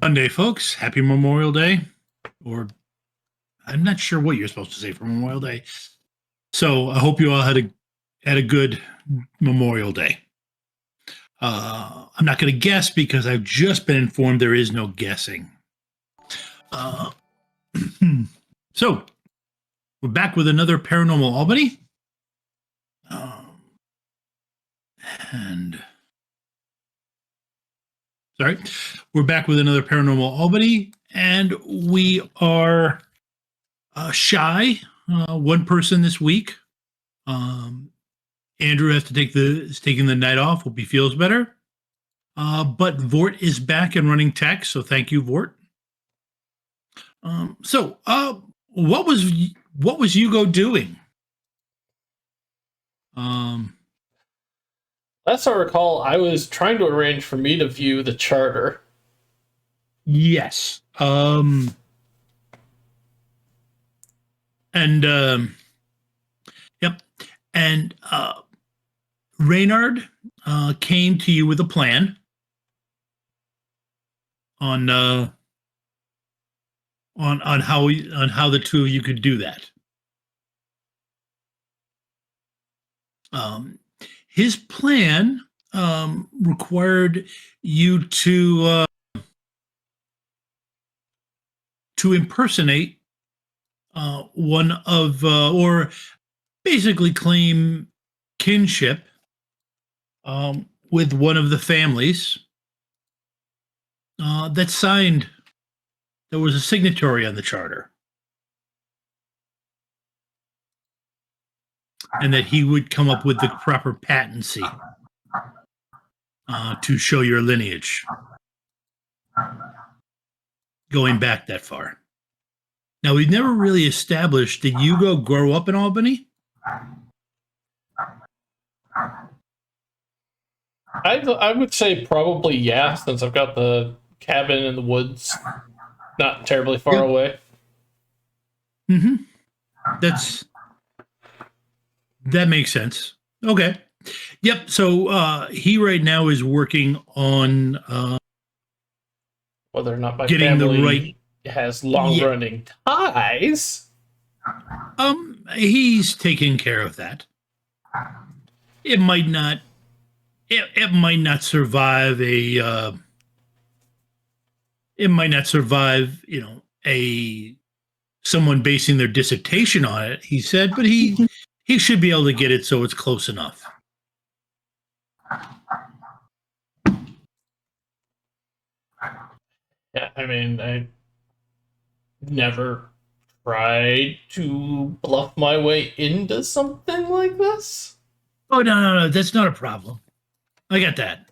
Monday, folks. Happy Memorial Day. Or I'm not sure what you're supposed to say for Memorial Day. So I hope you all had a good Memorial Day. I'm not going to guess because I've just been informed there is no guessing. So we're back with another Paranormal Albany. We're back with another Paranormal Albany, and we are shy. One person this week. Andrew has to is taking the night off. Hope he feels better. But Vort is back and running tech, so thank you, Vort. What was Hugo doing? Last I recall, I was trying to arrange for me to view the charter. Yes. Yep. And Reynard came to you with a plan on how the two of you could do that. His plan required you to impersonate one of, or basically claim kinship with one of the families that signed. There was a signatory on the charter. And that he would come up with the proper patency to show your lineage. Going back that far. Now, we've never really established, did Hugo grow up in Albany? I would say probably yeah, since I've got the cabin in the woods not terribly far away. Mm-hmm. That makes sense. Okay. Yep. So he right now is working on whether or not my getting family the right has long-running ties. He's taking care of that. It might not. It might not survive a. It might not survive, someone basing their dissertation on it. He said, but he should be able to get it so it's close enough. Yeah, I mean, I never tried to bluff my way into something like this. Oh, no, that's not a problem. I got that.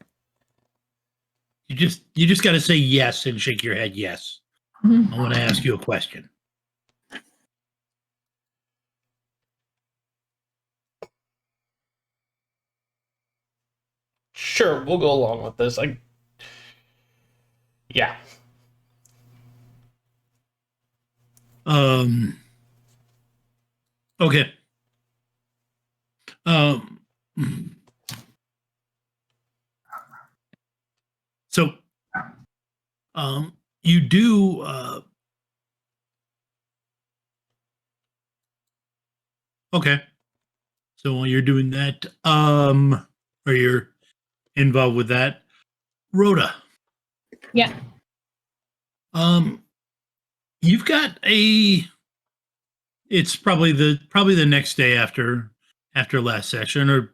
You just got to say yes and shake your head yes. Mm-hmm. I want to ask you a question. Sure, we'll go along with this. Yeah. Okay. So, you do, okay. So while you're doing that, or you're involved with that, Rota. Yeah. You've got it's probably the next day after last session, or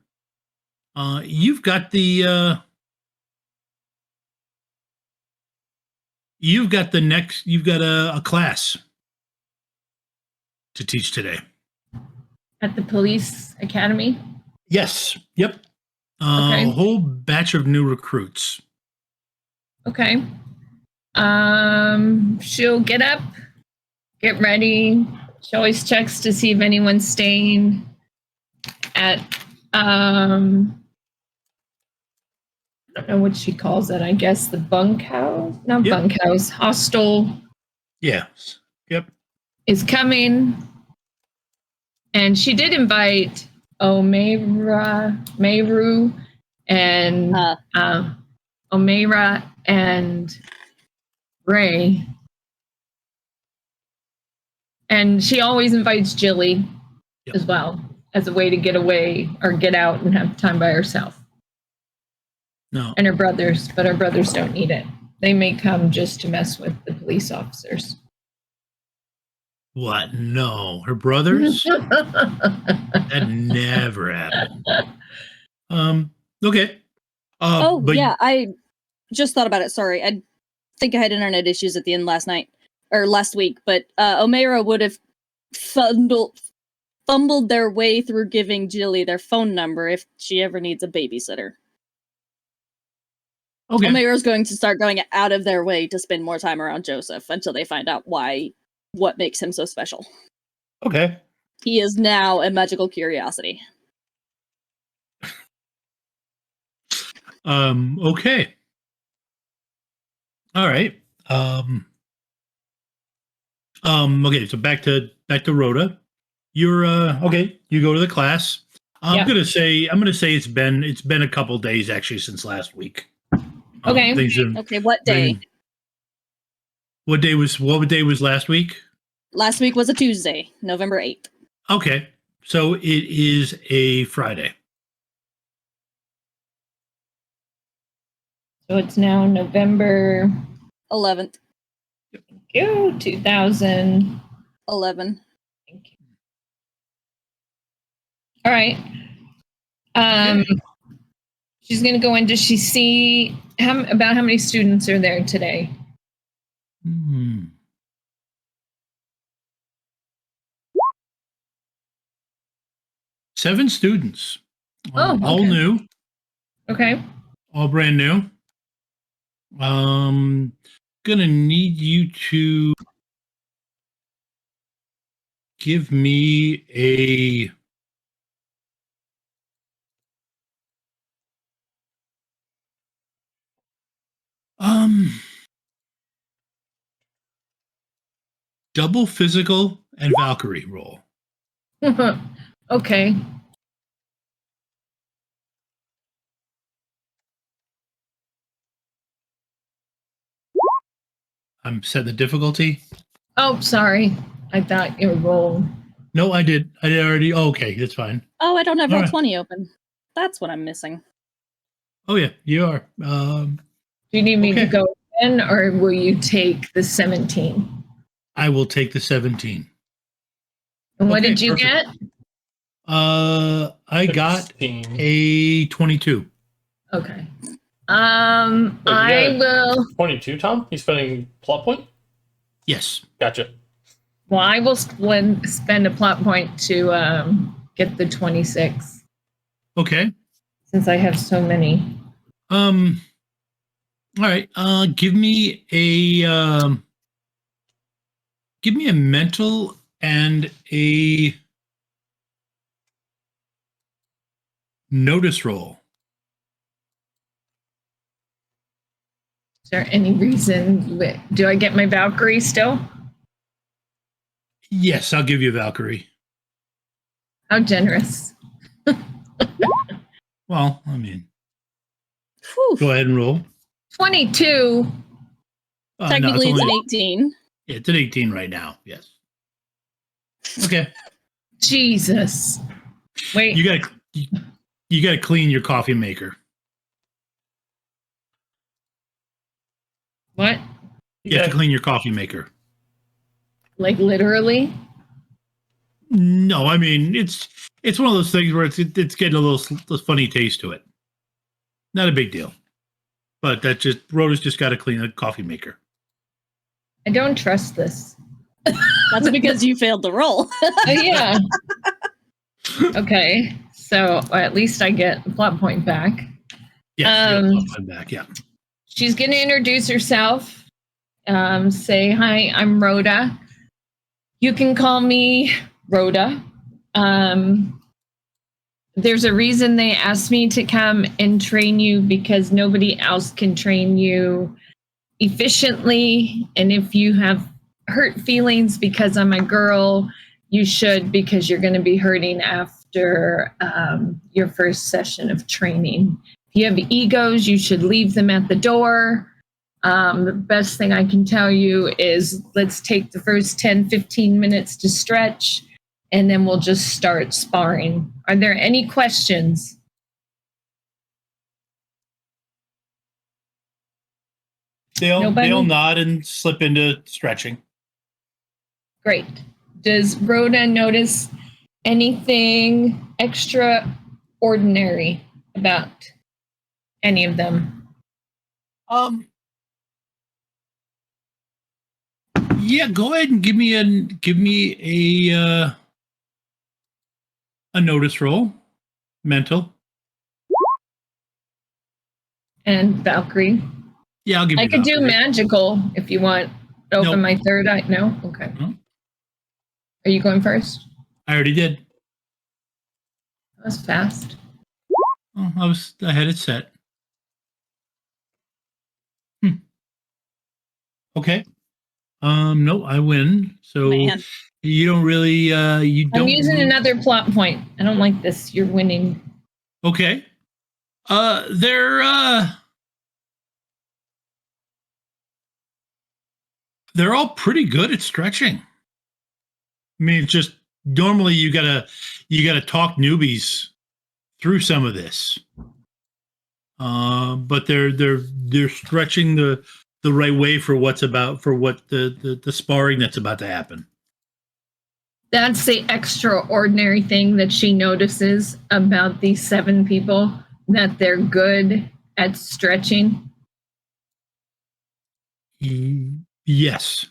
you've got a class to teach today. At the police academy? Yes. Yep. Okay. A whole batch of new recruits. Okay. She'll get up, get ready. She always checks to see if anyone's staying at, I don't know what she calls it. I guess the bunkhouse? Not bunkhouse, hostel. Yes. Yep. Is coming. And she did invite Omaira, and Omaira and Ray. And she always invites Jilly as well as a way to get away or get out and have time by herself. No. And her brothers, but her brothers don't need it. They may come just to mess with the police officers. What? No. Her brothers? That never happened. Okay. But yeah, I just thought about it. Sorry. I think I had internet issues at the end last week, but Omaira would have fumbled their way through giving Jilly their phone number if she ever needs a babysitter. Okay. Omaira's going to start going out of their way to spend more time around Josef until they find out what makes him so special. Okay. He is now a magical curiosity. Okay. All right. Okay, so back to Rota. You're okay, you go to the class. I'm gonna say it's been a couple days actually since last week. Okay. Okay, what day? What day was last week? Last week was a Tuesday, November 8th. Okay. So it is a Friday. So it's now November 11th. Thank you, 2011. Thank you. All right. She's going to go in. Does she see about how many students are there today? 7 students. Oh, okay. All new. Okay. All brand new. Gonna need you to give me a double physical and Valkyrie roll. Okay. I'm set the difficulty. Oh, sorry. I thought you were rolling. No, I did. I did already. Oh, okay, that's fine. Oh, I don't have All Roll20 open. That's what I'm missing. Oh yeah, you are. Do you need me to go in, or will you take the 17? I will take the 17. And what did you get? I got 16. a 22. Okay. Wait, I will. 22, Tom? You spending plot point? Yes. Gotcha. Well, I will spend a plot point to get the 26. Okay. Since I have so many. All right. Give me a mental and a notice roll. Is there any reason? Do I get my Valkyrie still? Yes, I'll give you Valkyrie. How generous. Well, I mean, Whew. go ahead and roll. 22. Technically, it's it's only- an 18. Yeah, it's an 18 right now. Yes. Okay. Jesus. Wait. You gotta clean your coffee maker. What? You have to clean your coffee maker. Like literally? No, I mean it's one of those things where it's getting a little funny taste to it. Not a big deal, but Rota's just got to clean a coffee maker. I don't trust this. That's because you failed the roll. Yeah. Okay. So at least I get the plot point back. Yes, I'm back. Yeah. She's going to introduce herself. Say, hi, I'm Rota. You can call me Rota. There's a reason they asked me to come and train you because nobody else can train you efficiently. And if you have hurt feelings because I'm a girl, you should, because you're going to be hurting after your first session of training. If you have egos, you should leave them at the door. The best thing I can tell you is let's take the first 10, 15 minutes to stretch, and then we'll just start sparring. Are there any questions? They'll nod and slip into stretching. Great. Does Rhoda notice anything extraordinary about any of them? Yeah, go ahead and give me a notice roll, mental. And Valkyrie? Yeah, I'll give you. I could do magical if you want. Open my third eye. No? Okay. No. Are you going first? I already did. That was fast. Oh, I had it set. Okay. No, I win. So Man. you don't really you don't I'm using another plot point. I don't like this. You're winning. Okay. They're all pretty good at stretching. I mean, it's just normally you gotta talk newbies through some of this. But they're stretching the right way for what the sparring that's about to happen. That's the extraordinary thing that she notices about these 7 people, that they're good at stretching. Yes.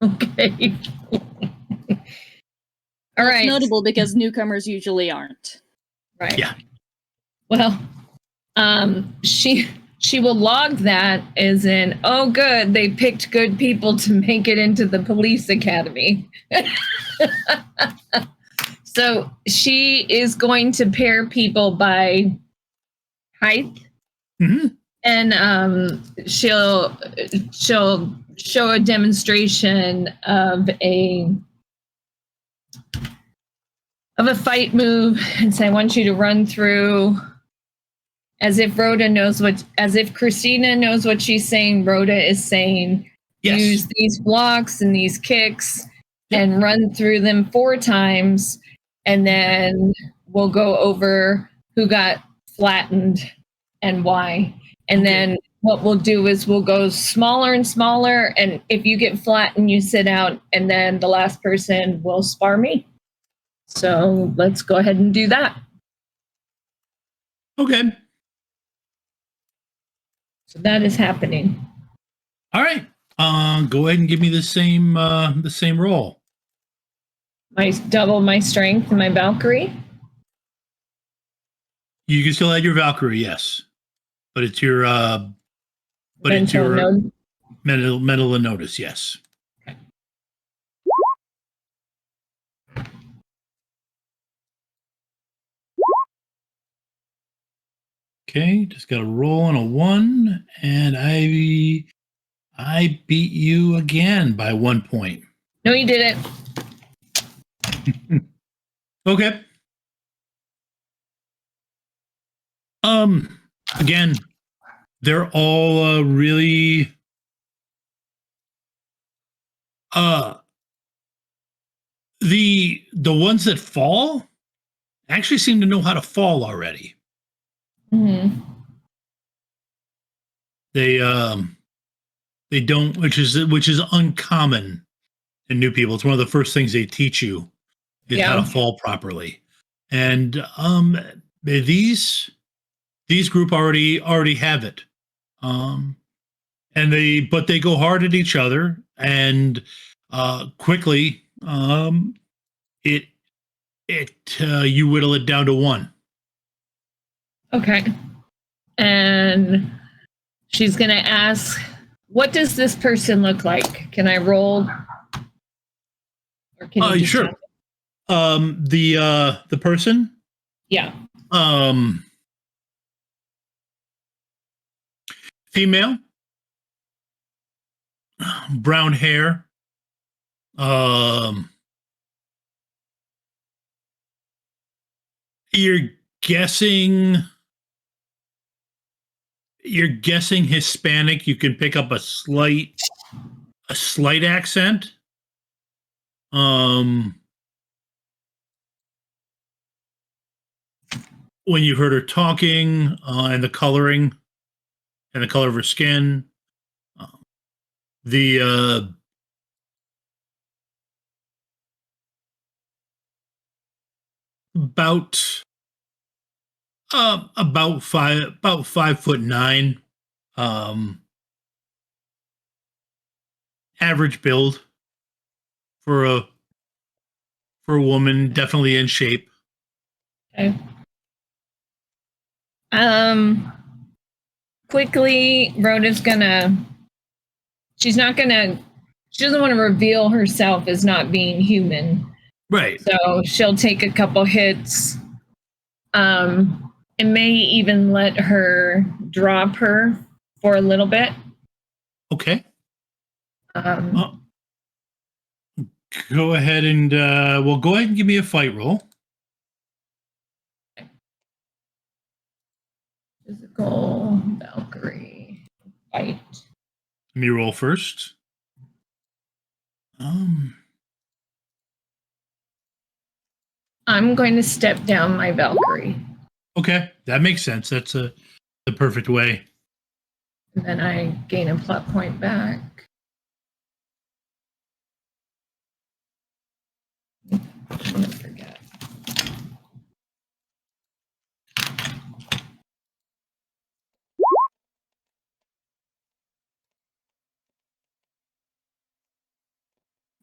Okay. All right. It's notable because newcomers usually aren't. Right. Yeah. Well, she will log that as in, oh, good, they picked good people to make it into the police academy. So she is going to pair people by height, Mm-hmm. and she'll show a demonstration of a fight move and say, I want you to run through. As if Christina knows what she's saying, Rhoda is saying, Yes. Use these blocks and these kicks and run through them 4 times. And then we'll go over who got flattened and why. And then what we'll do is we'll go smaller and smaller. And if you get flattened, you sit out. And then the last person will spar me. So let's go ahead and do that. Okay. So that is happening. All right. Go ahead and give me the same roll. Double my strength and my Valkyrie. You can still add your Valkyrie, yes, but it's your Mental node. mental and notice, yes. Okay, just got a roll on a 1, and I beat you again by 1 point. No, you didn't. Okay. Again, they're all really the ones that fall actually seem to know how to fall already. Mm-hmm. They don't, which is uncommon in new people. It's one of the first things they teach you is how to fall properly. And these group already have it. And they go hard at each other, and quickly you whittle it down to 1. Okay. And she's going to ask, what does this person look like? Can I roll? Or can you just sure. The person? Yeah. Female. Brown hair. You're guessing You're guessing Hispanic. You can pick up a slight accent. When you heard her talking, and the coloring and the color of her skin, the about 5'9", average build for a woman, definitely in shape. Okay. Quickly, Rhoda's she doesn't want to reveal herself as not being human. Right. So she'll take a couple hits, and may even let her drop her for a little bit. Okay. Go ahead and go ahead and give me a fight roll. Physical Valkyrie fight. Let me roll first. I'm going to step down my Valkyrie. Okay, that makes sense. That's the perfect way. And then I gain a plot point back. I'm gonna forget.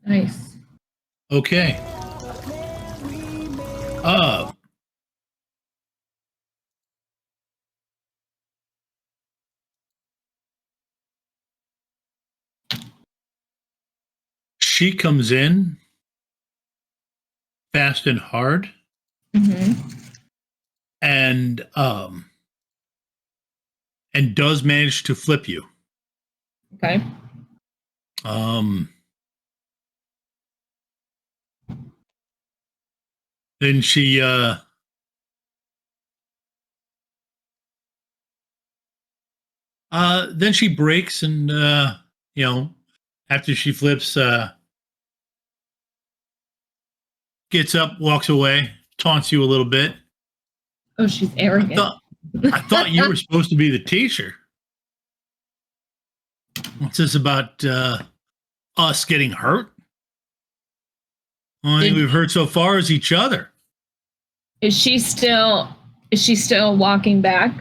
Nice. Okay. She comes in fast and hard, and does manage to flip you. Okay. Then she breaks, and after she flips, gets up, walks away, taunts you a little bit. Oh, she's arrogant. I thought you were supposed to be the teacher. What's this about us getting hurt? Only thing we've heard so far is each other. Is she still walking back?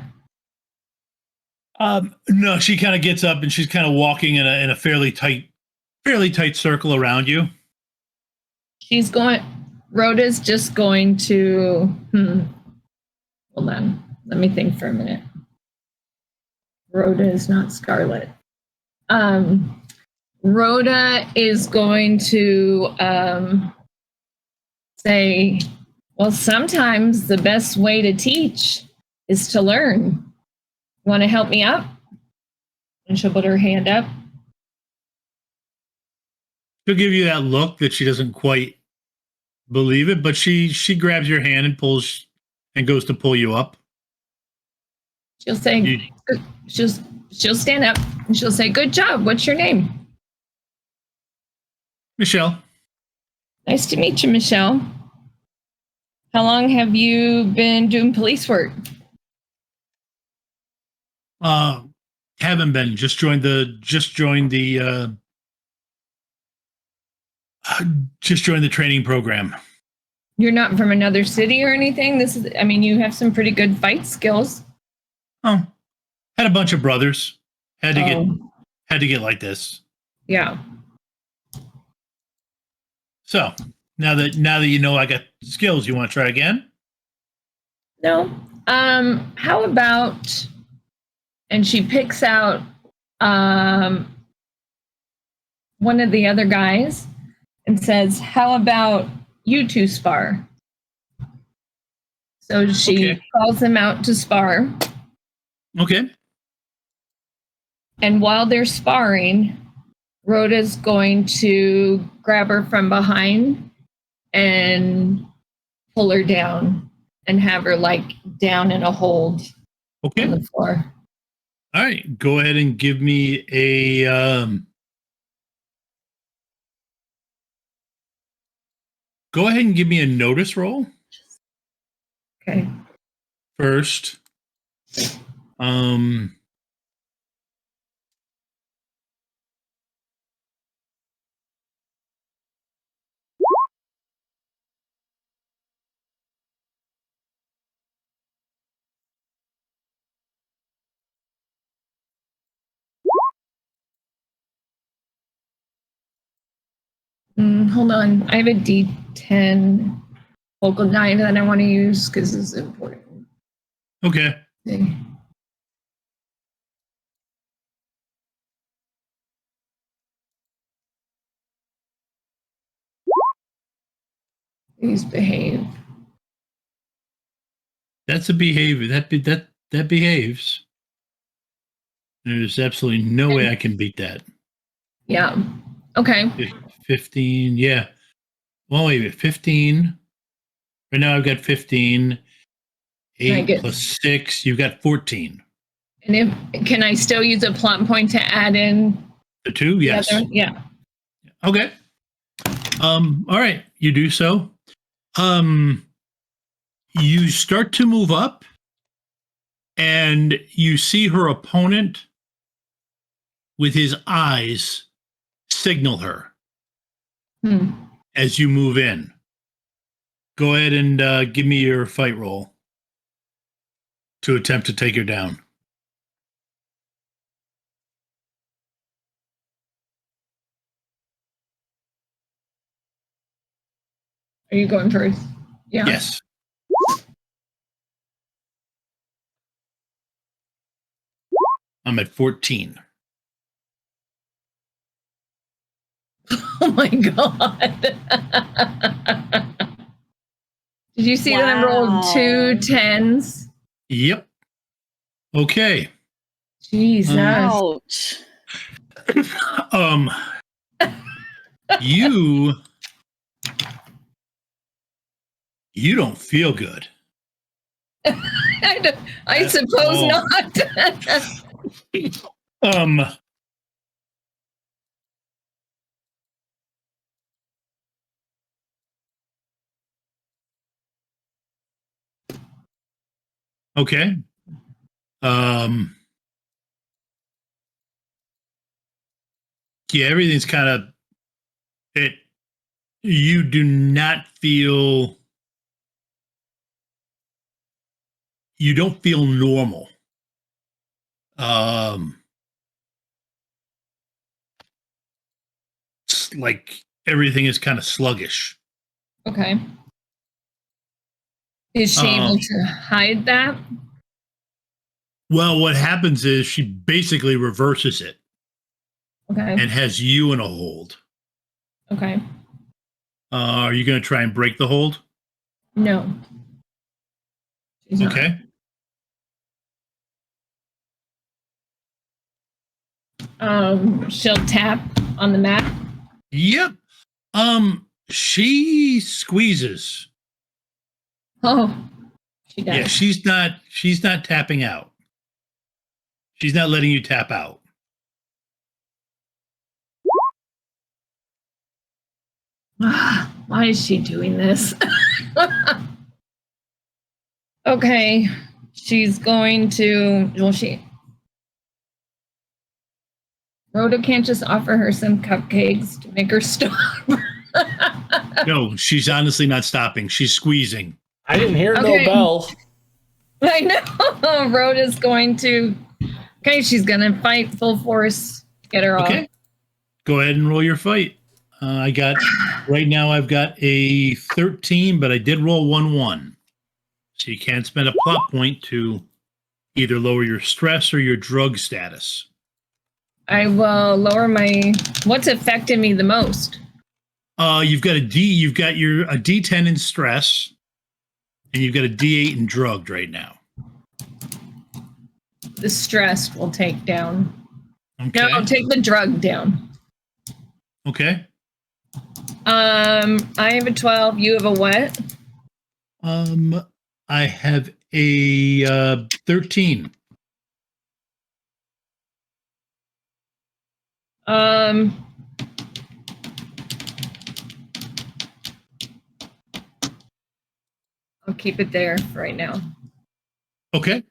No, she kind of gets up and she's kind of walking in a fairly tight circle around you. Rhoda's just going to hold on. Let me think for a minute. Rhoda is not Scarlet. Rhoda is going to say, well, sometimes the best way to teach is to learn. Want to help me up? And she'll put her hand up. She'll give you that look that she doesn't quite believe it, but she grabs your hand and pulls and goes to pull you up. She'll say, she'll stand up and she'll say, good job. What's your name? Michelle. Nice to meet you, Michelle. How long have you been doing police work? Haven't been. Just joined the training program. You're not from another city or anything? You have some pretty good fight skills. Oh, had a bunch of brothers. Had to get like this. Yeah. So now that you know I got skills, you want to try again? No. How about? And she picks out one of the other guys and says, "How about you two spar?" So she calls them out to spar. Okay. And while they're sparring, Rhoda's going to grab her from behind and pull her down and have her down in a hold on the floor. All right, go ahead and give me a go ahead and give me a notice roll Okay. first. Hold on. I have a D10 local die that I want to use because it's important. Okay. Okay. Please behave. That's a behavior. That behaves. There's absolutely no way I can beat that. Yeah. Okay. 15, yeah. Well, wait a minute, 15. Right now I've got 15. Can I 8 get- plus 6, you've got 14. And can I still use a plot point to add in? The 2, yes. The other? Yeah. Okay. All right, you do so. You start to move up and you see her opponent with his eyes signal her as you move in. Go ahead and give me your fight roll to attempt to take her down. Are you going first? Yeah. Yes. I'm at 14. Oh my god. Did you see that I rolled 2 10s? Yep. Okay. Jesus. Ouch. You don't feel good. I suppose not. Okay. Yeah, everything's kind of it. You do not feel. You don't feel normal. It's like everything is kind of sluggish. Okay. Is she able to hide that? Well, what happens is she basically reverses it Okay. and has you in a hold. Okay. Are you going to try and break the hold? No. She's not. Okay. She'll tap on the map. Yep. She squeezes. Oh, she does. Yeah, she's not tapping out. She's not letting you tap out. Why is she doing this? Okay. She's going to, Rota can't just offer her some cupcakes to make her stop. No, she's honestly not stopping. She's squeezing. I didn't hear Okay. no bell. I know. Rhoda's going to. Okay, she's going to fight full force. Get her Okay. off. Go ahead and roll your fight. Right now I've got a 13, but I did roll 1-1. So you can't spend a plot point to either lower your stress or your drug status. I will lower my. What's affected me the most? You've got a D10 in stress, and you've got a D8 in drugged right now. The stress will take down. Okay. No, I'll take the drug down. Okay. I have a 12. You have a what? I have a 13. Um, I'll keep it there for right now. Okay.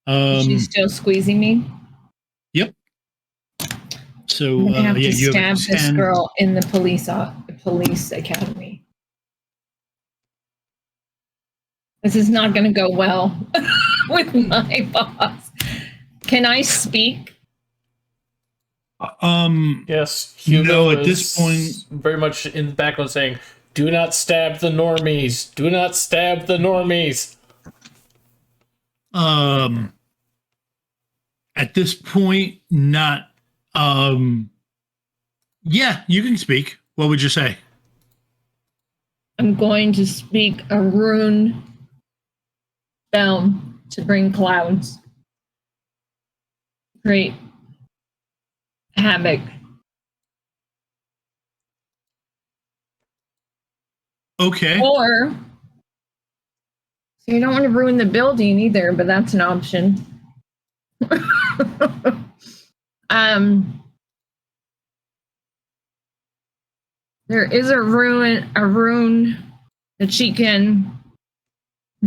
She's still squeezing me. Yep. So I'm gonna have to you have a stab this 10. girl in the police academy. This is not going to go well with my boss. Can I speak? Yes, Hugo No, at is this point, very much in the background saying, "Do not stab the normies. Do not stab the normies." at this point, not. Yeah, you can speak. What would you say? I'm going to speak a rune spell to bring clouds. Create havoc. Okay. Or, so you don't want to ruin the building either, but that's an option. There is a rune that she can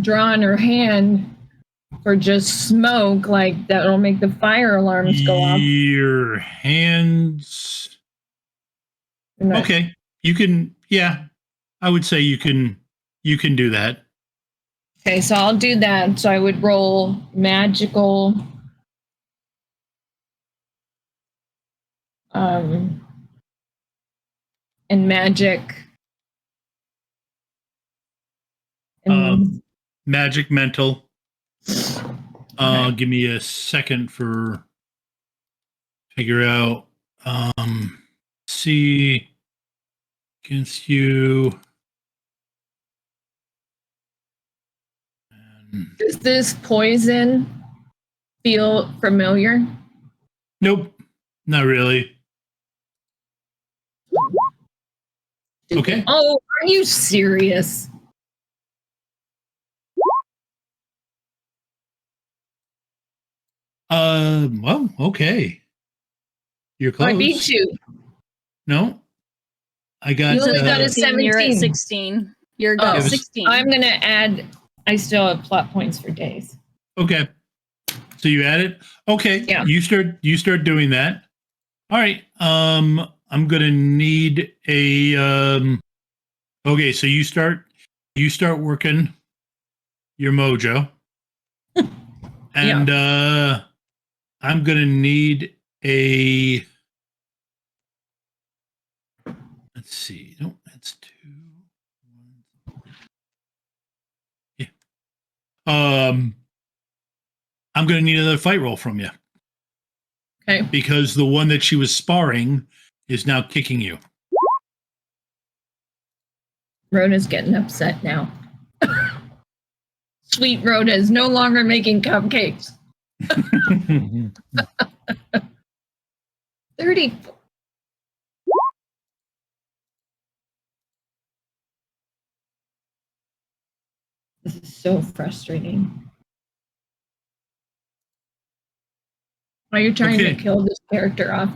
draw in her hand for just smoke, like that'll make the fire alarms go off. Your hands. Okay. You can, yeah. I would say you can do that. Okay, so I'll do that. So I would roll magical and magic and Magic mental. Okay. Give me a second for figure out see against you. Does this poison feel familiar? Nope, not really. Okay. Oh, are you serious? Well, okay. You're close. I beat you. No, I got. You only got a 17. You're at 16. You're got 16. I'm gonna add. I still have plot points for days. Okay. So you add it. Okay. Yeah. You start doing that. All right. I'm gonna need a. Okay. So you start working your mojo, and I'm gonna need a. Let's see. No, that's 2. Yeah. I'm going to need another fight roll from you. Okay. Because the one that she was sparring is now kicking you. Rota's getting upset now. Sweet Rota is no longer making cupcakes. 30. This is so frustrating. Are you trying to kill this character off?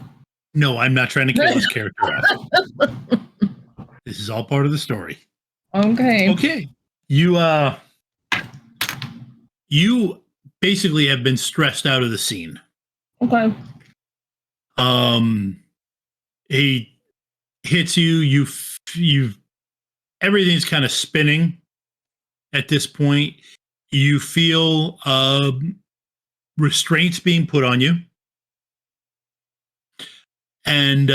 No, I'm not trying to kill this character off. This is all part of the story. Okay. Okay. You basically have been stressed out of the scene. Okay. He hits you, you everything's kind of spinning at this point. You feel restraints being put on you. And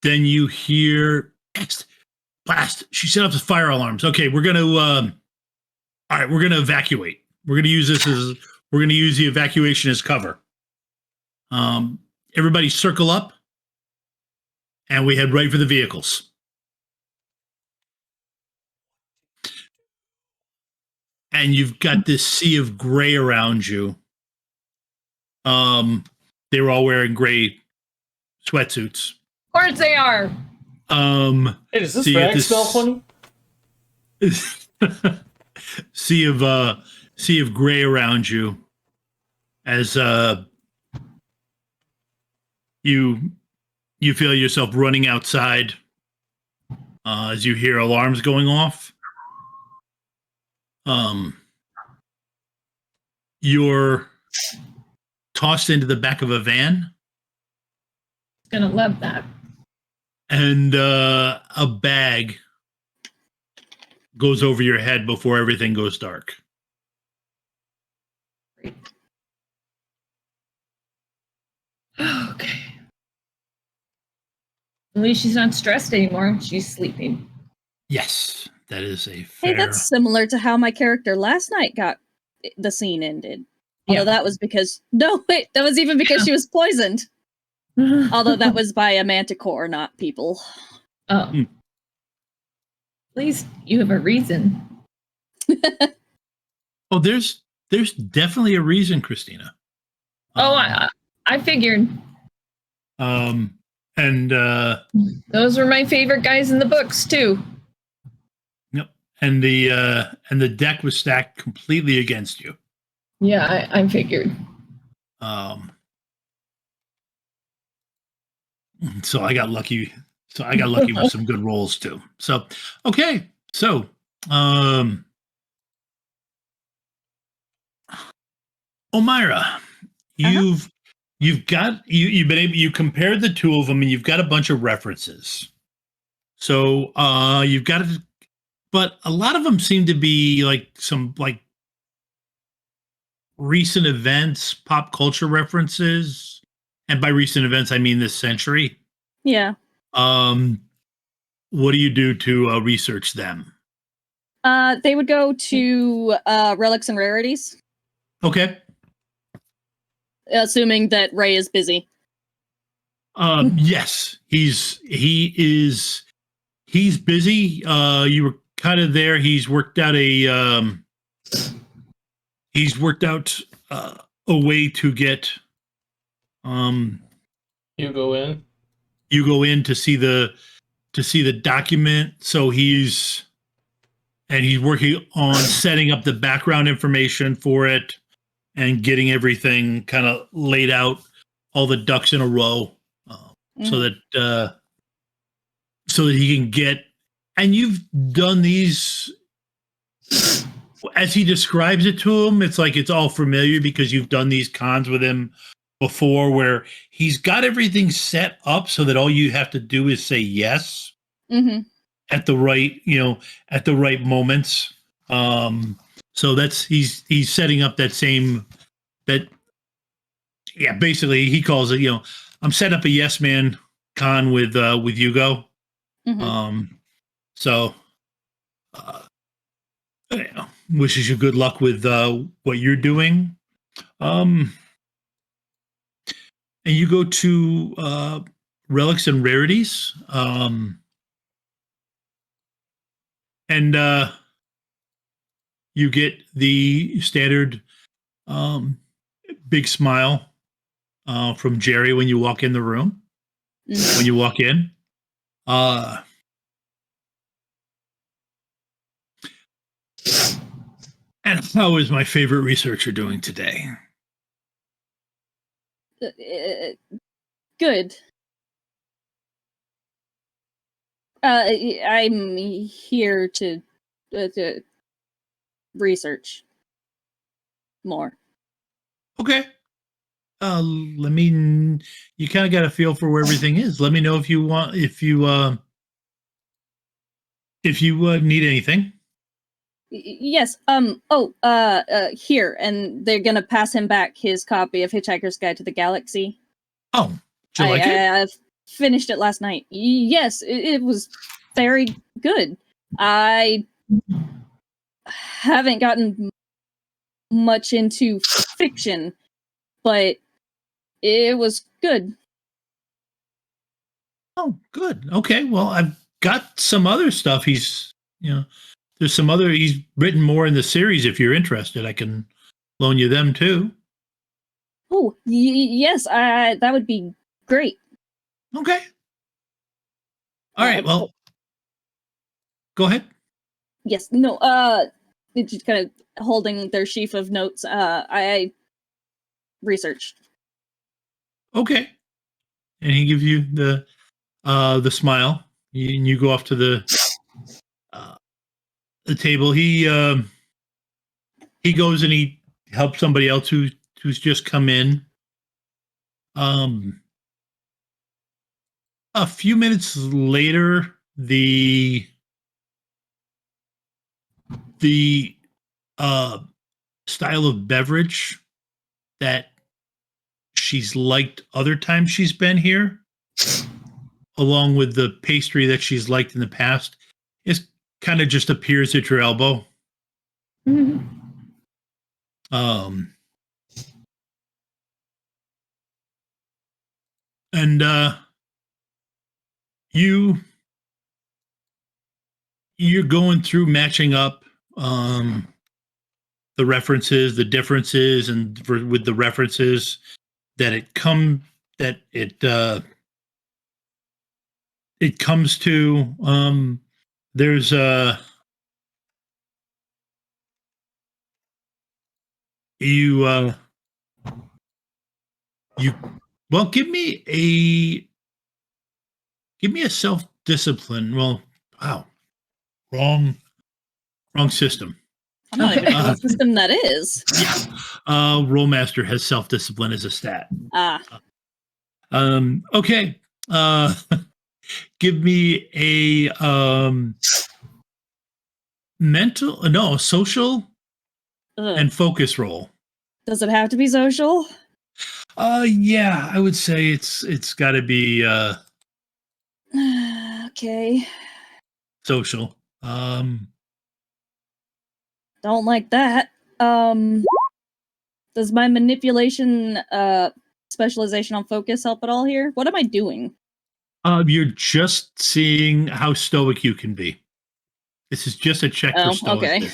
then you hear blast. She set off the fire alarms. Okay, we're gonna all right, we're gonna evacuate. We're gonna use the evacuation as cover. Everybody circle up and we head right for the vehicles. And you've got this sea of gray around you. They were all wearing gray sweatsuits. Of course they are. Hey, does this rag smell funny? sea of gray around you. as you feel yourself running outside as you hear alarms going off. You're tossed into the back of a van, Gonna love that. and a bag goes over your head before everything goes dark. Great. Okay. At least she's not stressed anymore. She's sleeping. Yes, that is a fair. Hey, that's similar to how my character last night got the scene ended. Although Yeah. that was because that was even because she was poisoned. Although that was by a manticore, not people. Oh. At least you have a reason. Oh, there's definitely a reason, Christina. Oh, I figured. And Those were my favorite guys in the books too. yep, and the deck was stacked completely against you. Yeah, I figured. So I got lucky. So I got lucky with some good rolls too. So okay, so Omaira, you've you compared the two of them, and you've got a bunch of references. So you've got it, but a lot of them seem to be like some recent events, pop culture references, and by recent events I mean this century. Yeah. What do you do to research them? They would go to relics and rarities, Okay. assuming that Ray is busy. Yes, he's busy. You were kind of there. He's worked out a way to get Hugo in. to see the document. So he's working on setting up the background information for it and getting everything kind of laid out, all the ducks in a row, so that he can get. And you've done these as he describes it to him. It's like it's all familiar because you've done these cons with him before, where he's got everything set up so that all you have to do is say yes at the right moments. So that's he's setting up basically he calls it, I'm setting up a yes man con with Hugo. So wishes you good luck with what you're doing. And you go to relics and rarities. And you get the standard big smile from Jerry when you walk in the room. When you walk in, and how is my favorite researcher doing today? Good. I'm here to research more. Okay. You kind of got a feel for where everything is. Let me know if you need anything. Yes. Here, and they're gonna pass him back his copy of Hitchhiker's Guide to the Galaxy. Oh, do you like it? I finished it last night. Yes, it was very good. I haven't gotten much into fiction, but it was good. Oh, good. Okay. Well, I've got some other stuff. He's written more in the series. If you're interested, I can loan you them too. Oh, yes, that would be great. Okay. All right. Well, go ahead. Yes. No. It's just kind of holding their sheaf of notes. I research. Okay. And he gives you the smile. You go off to the table. He goes and he helps somebody else who's just come in. A few minutes later, the style of beverage that she's liked other times she's been here, along with the pastry that she's liked in the past, is kind of just appears at your elbow. Mhm. And you're going through matching up the references, the differences, and with the references that it comes to. There's you well, give me a self-discipline. Well, wow, wrong system. I'm not even sure Uh, what system that is. Yeah. Rollmaster has self-discipline as a stat. Okay. Give me a social Ugh. and focus roll. Does it have to be social? Yeah, I would say it's got to be Okay. social. Don't like that. Does my manipulation specialization on focus help at all here? What am I doing? You're just seeing how stoic you can be. This is just a check for stoicism. Okay.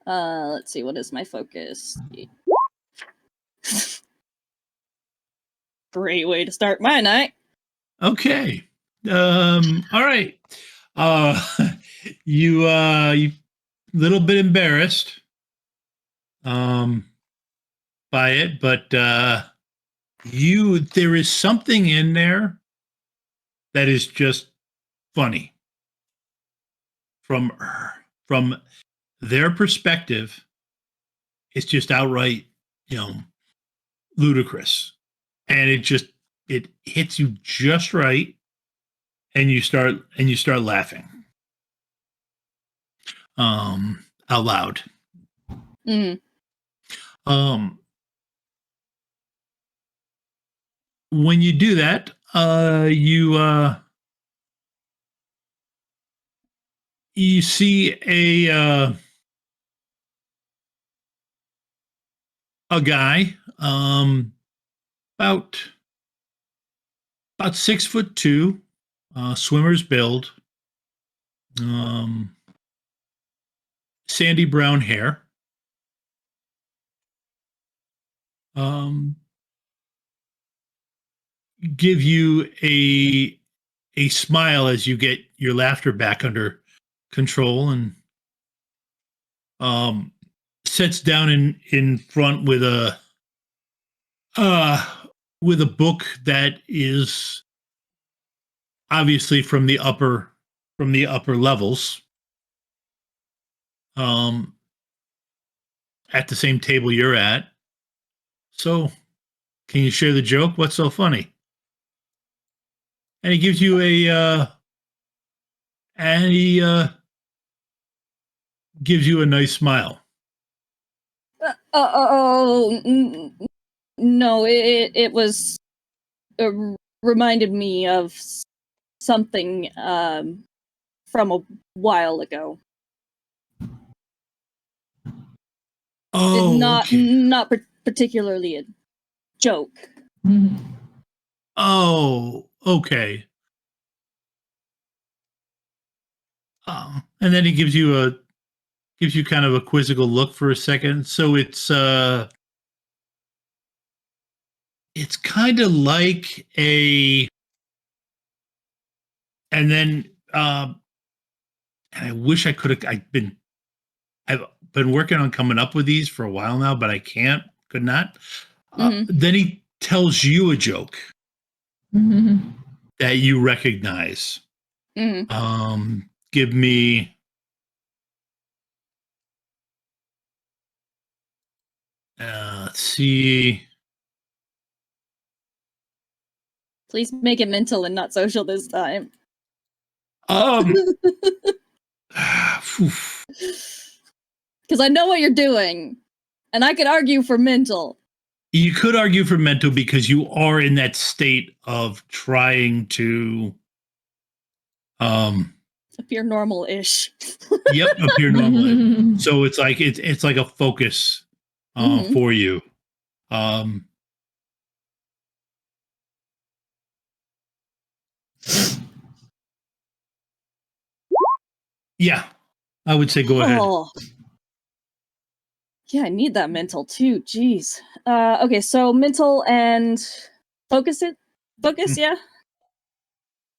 Let's see, what is my focus? Great way to start my night. Okay. All right. You little bit embarrassed by it, but there is something in there that is just funny from their perspective. It's just outright, ludicrous, and it hits you just right, and you start laughing out loud. Mm. When you do that, you see a guy about 6'2", swimmer's build, sandy brown hair, give you a smile as you get your laughter back under control, and sits down in front with a book that is obviously from the upper levels, at the same table you're at. So, can you share the joke? What's so funny? And he gives you gives you a nice smile. No, it was reminded me of something from a while ago. Oh, not okay. not particularly a joke. Mhm. Oh, okay. And then he gives you kind of a quizzical look for a second. So it's kind of like a, and then and I wish I could have. been working on coming up with these for a while now, but I could not. Mhm. Then he tells you a joke Mhm. that you recognize. Give me. Let's see. Please make it mental and not social this time. Oof. Because I know what you're doing. And I could argue for mental. You could argue for mental because you are in that state of trying to Appear normal-ish. yep, appear normal. So it's like it's like a focus Mhm. for you. Yeah, I would say go ahead. Oh. Yeah, I need that mental too. Jeez. Okay, so mental and focus, yeah?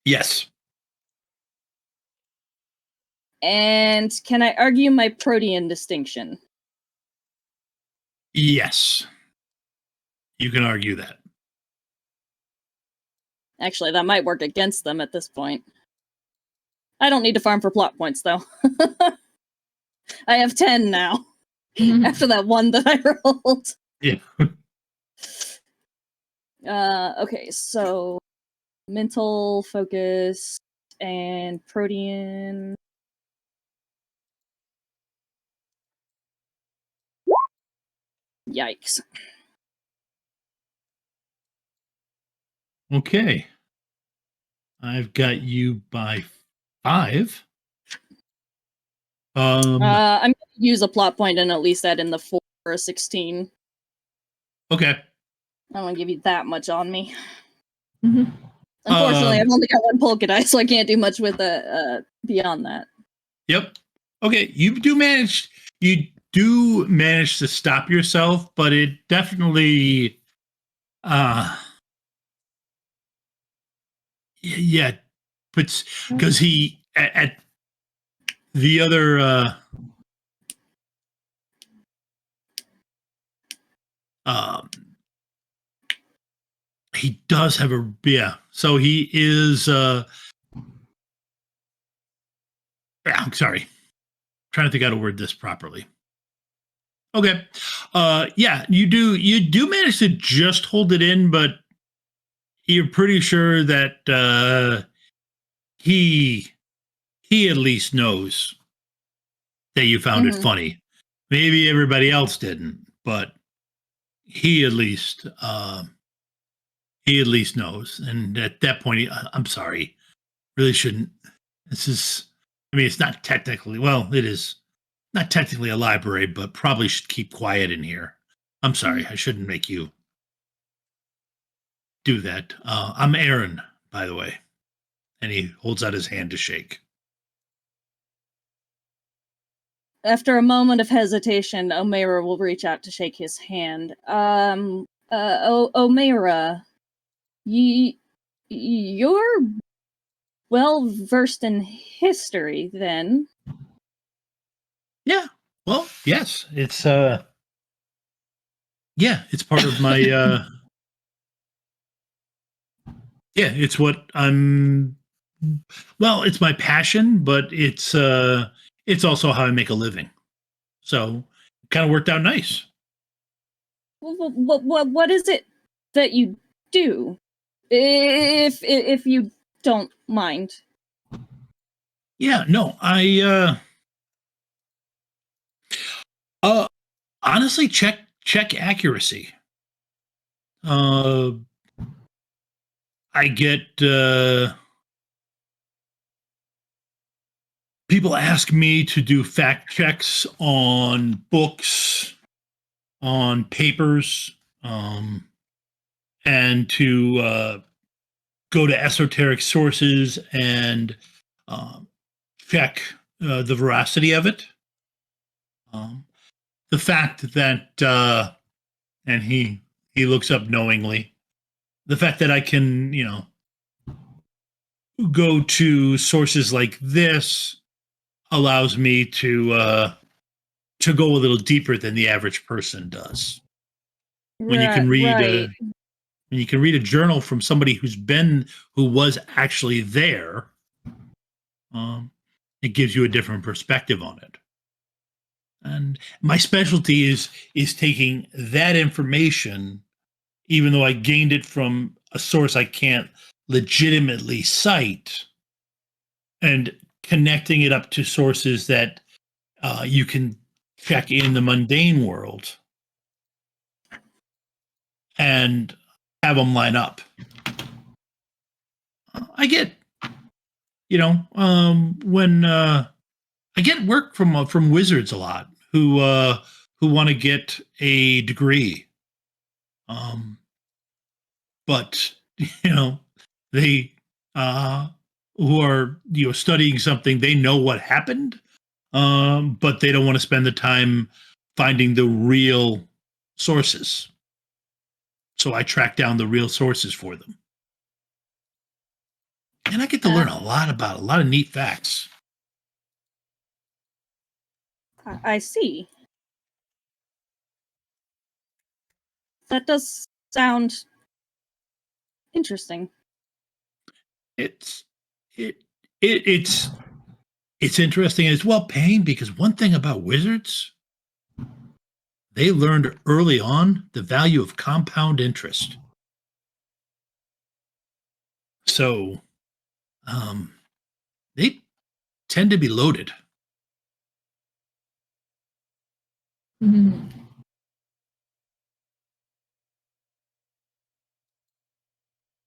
Yes. And can I argue my protean distinction? Yes. You can argue that. Actually, that might work against them at this point. I don't need to farm for plot points, though. I have 10 now, after that one that I rolled. Yeah. Okay, so mental, focus, and protean. Yikes. Okay. I've got you by 5. I'm going to use a plot point and at least add in the 4 or a 16. Okay. I don't want to give you that much on me. Mhm. Unfortunately, I've only got one polka die, so I can't do much with beyond that. Yep. Okay. You do manage to stop yourself, but it definitely yeah, puts because he at the other he does have a so he is I'm sorry. Trying to think how to word this properly. Okay. Yeah, you do manage to just hold it in, but you're pretty sure that he at least knows that you found it funny. Maybe everybody else didn't, but he at least knows. And at that point, I'm sorry, really shouldn't. This is, I mean, it's not technically, well, it is not technically a library, but probably should keep quiet in here. I'm sorry, I shouldn't make you do that. I'm Aaron, by the way. And he holds out his hand to shake. After a moment of hesitation, Omaira will reach out to shake his hand. Omaira, you're well versed in history, then. Yeah. Well, yes. It's it's part of my it's what I'm well, it's my passion, but it's also how I make a living. So it kind of worked out nice. What is it that you do? If you don't mind. Yeah, no, I honestly check accuracy. I get people ask me to do fact checks on books, on papers, and to go to esoteric sources and check the veracity of it. The fact that, and he looks up knowingly, the fact that I can, go to sources like this allows me to to go a little deeper than the average person does. When you can read right. when you can read a journal from somebody who was actually there, it gives you a different perspective on it. And my specialty is taking that information, even though I gained it from a source I can't legitimately cite, and connecting it up to sources that you can check in the mundane world and have them line up. I get, when I get work from wizards a lot who want to get a degree, but they who are studying something, they know what happened, but they don't want to spend the time finding the real sources. So I track down the real sources for them. And I get to learn a lot about a lot of neat facts. I see. That does sound interesting. It's interesting as well paying, because one thing about wizards, they learned early on the value of compound interest. So they tend to be loaded. Mhm.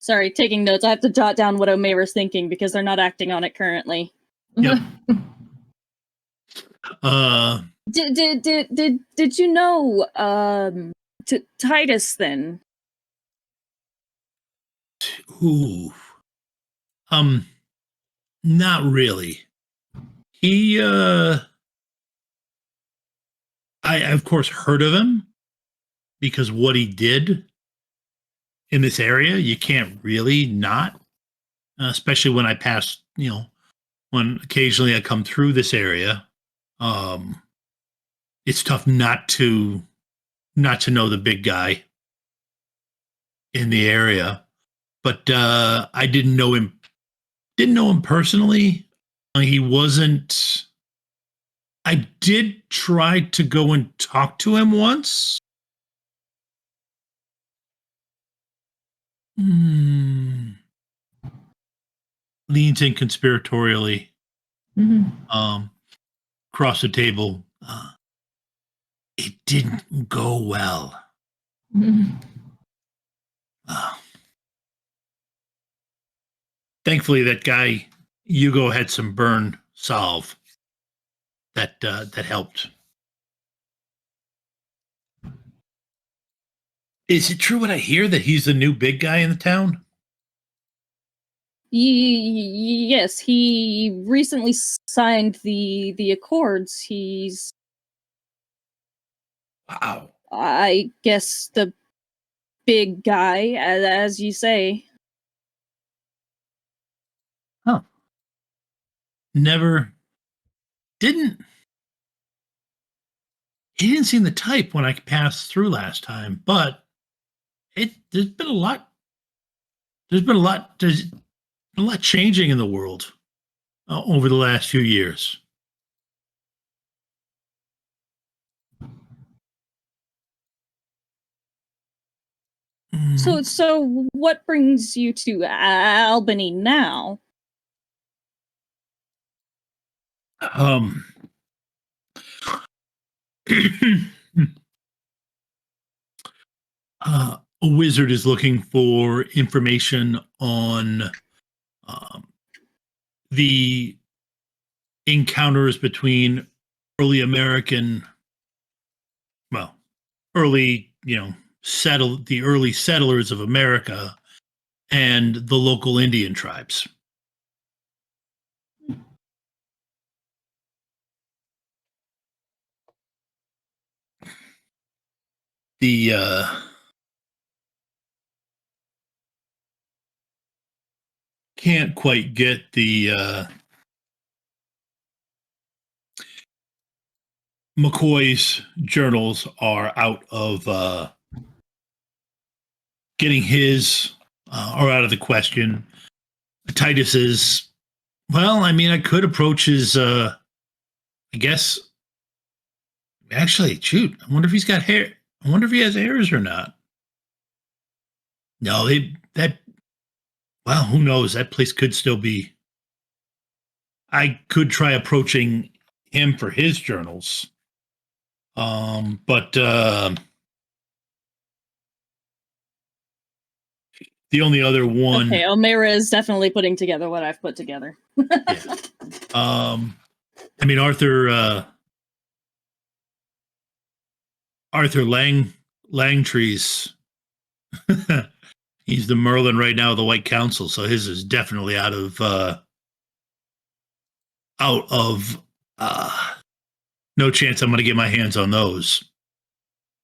Sorry, taking notes. I have to jot down what Omaira's thinking because they're not acting on it currently. Yep. Did you know Titus then? Ooh. Not really. He I of course heard of him because what he did in this area, you can't really not, especially when I pass, when occasionally I come through this area. It's tough not to know the big guy in the area, but I didn't know him personally. He wasn't. I did try to go and talk to him once. Leans in conspiratorially. Mhm. Across the table. It didn't go well. Mhm. Thankfully, that guy Hugo had some burn salve that helped. Is it true what I hear that he's the new big guy in the town? Yes, he recently signed the accords. He's, Wow. I guess, the big guy, as you say. Huh. Never. Didn't. He didn't seem the type when I passed through last time, but there's been a lot. There's been a lot. There's been a lot changing in the world over the last few years. So what brings you to Albany now? Um, a wizard is looking for information on the encounters between early American, well, early, the early settlers of America and the local Indian tribes. The can't quite get the McCoy's journals are out of getting his are out of the question. Titus is, well, I mean, I could approach his, I guess, actually, shoot, I wonder if he's got hair. I wonder if he has hairs or not. No, well, who knows? That place could still be. I could try approaching him for his journals. But the only other one. Okay, Omaira is definitely putting together what I've put together. Yeah. I mean, Arthur Langtree's he's the Merlin right now of the White Council, so his is definitely out of no chance I'm going to get my hands on those.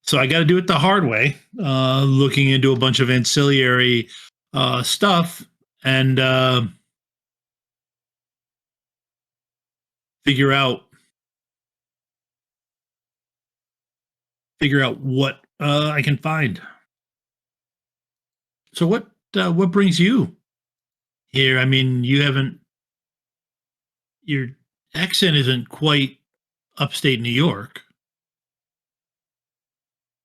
So I got to do it the hard way, looking into a bunch of ancillary stuff and figure out what I can find. So what brings you here? I mean, your accent isn't quite upstate New York.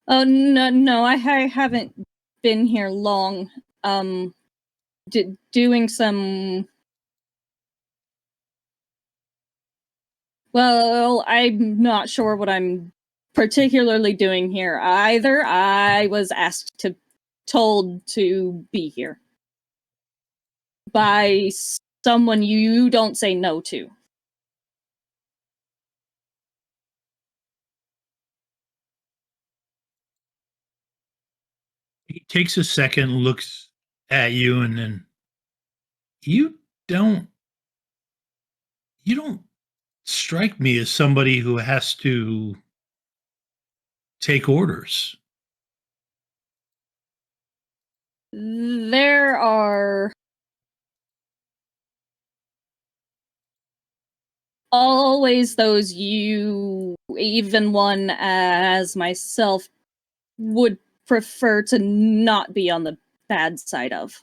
Oh no, I haven't been here long. Doing some. Well, I'm not sure what I'm particularly doing here either. I was told to be here by someone you don't say no to. He takes a second, looks at you, and then you don't strike me as somebody who has to take orders. There are always those you, even one as myself, would prefer to not be on the bad side of.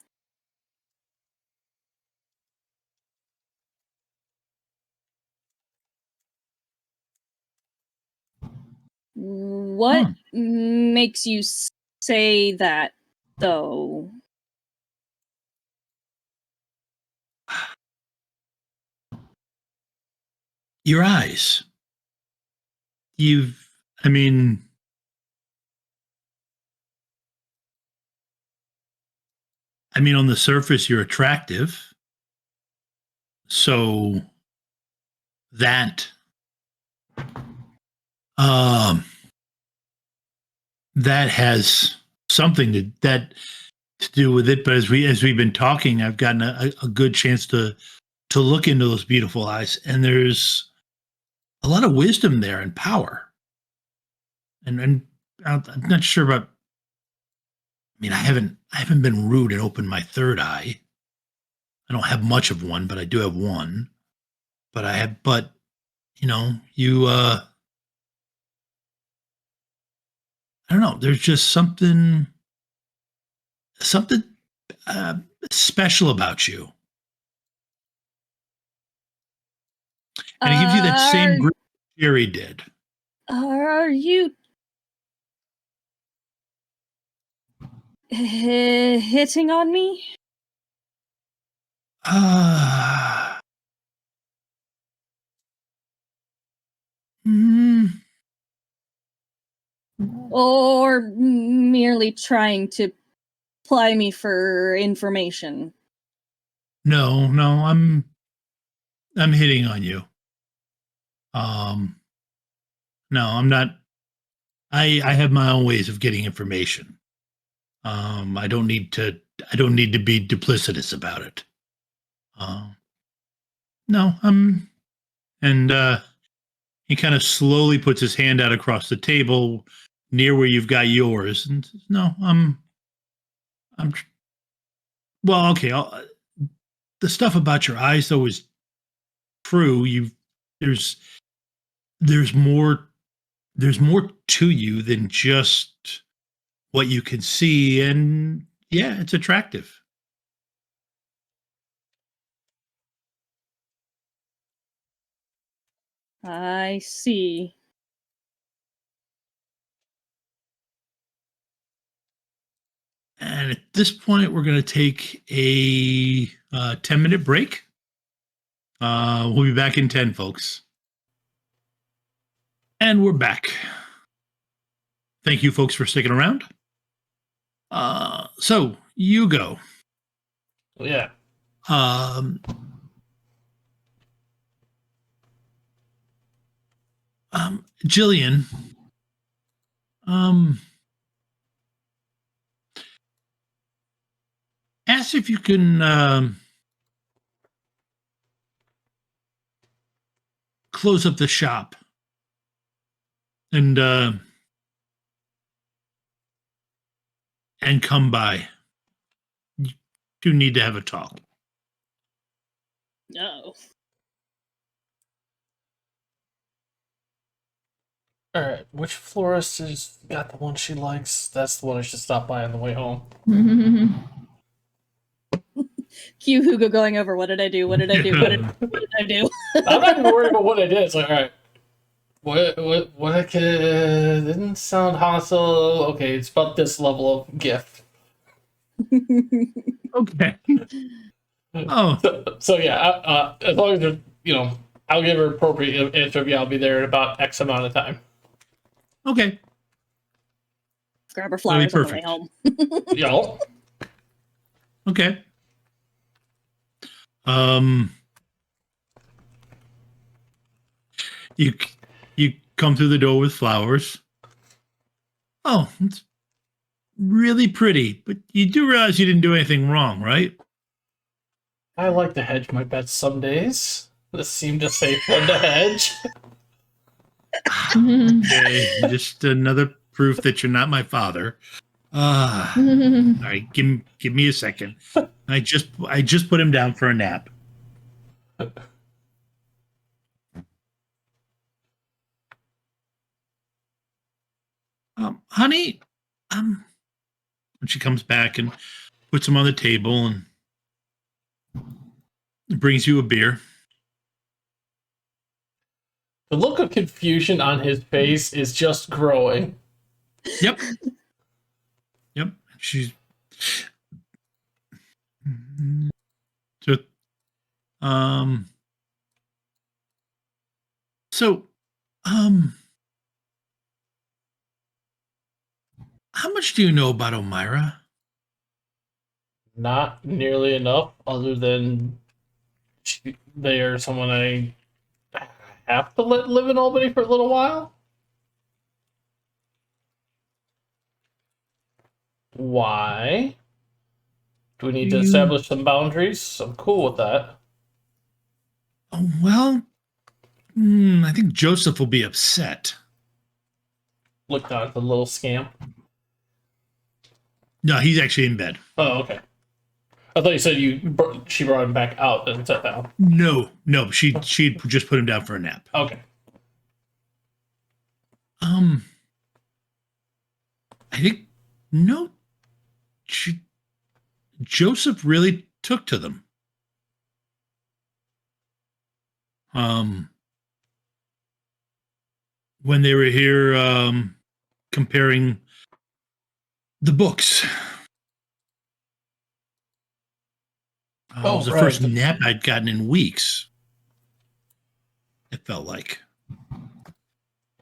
What makes you say that, though? Your eyes. I mean, on the surface, you're attractive. So that that has something to do with it. But as we've been talking, I've gotten a good chance to look into those beautiful eyes, and there's a lot of wisdom there and power. And I'm not sure about. I mean, I haven't been rude and opened my third eye. I don't have much of one, but I do have one. But you I don't know. There's just something special about you, and it gives you that same grip Jerry did. Are you hitting on me? Or merely trying to ply me for information? No, I'm hitting on you. No, I'm not. I have my own ways of getting information. I don't need to be duplicitous about it. No, and he kind of slowly puts his hand out across the table near where you've got yours. And no, well, okay. The stuff about your eyes, though, is true. There's more there's more to you than just what you can see, and yeah, it's attractive. I see. And at this point, we're going to take a 10-minute break. We'll be back in 10, folks. And we're back. Thank you, folks, for sticking around. So, Hugo. Yeah. Jillian. Ask if you can close up the shop and come by. You do need to have a talk. No. Alright, which florist has got the one she likes? That's the one I should stop by on the way home. Cue Hugo going over, what did I do? What did I do? What did I do? I'm not even worried about what I did. It's like, alright. What I could didn't sound hostile. Okay, it's about this level of gift. Okay. Oh. So yeah, as long as there's, I'll give her appropriate answer. Yeah, I'll be there in about X amount of time. Okay. Grab her flowers on the way perfect. home. Yo. Okay. You come through the door with flowers. Oh, it's really pretty, but you do realize you didn't do anything wrong, right? I like to hedge my bets some days. This seemed a safe one to hedge. Okay, just another proof that you're not my father. All right, give me a second. I just put him down for a nap. Honey, when she comes back and puts him on the table and brings you a beer. The look of confusion on his face is just growing. Yep. She's so how much do you know about Omaira? Not nearly enough, other than they are someone I have to let live in Albany for a little while. Why? Do we need to establish some boundaries? I'm cool with that. Oh, well, I think Josef will be upset. Look down at the little scamp. No, he's actually in bed. Oh, okay. I thought you said she brought him back out and sat down. No, she just put him down for a nap. Okay. I think no. Josef really took to them. When they were here, comparing the books. It was the first nap I'd gotten in weeks. It felt like.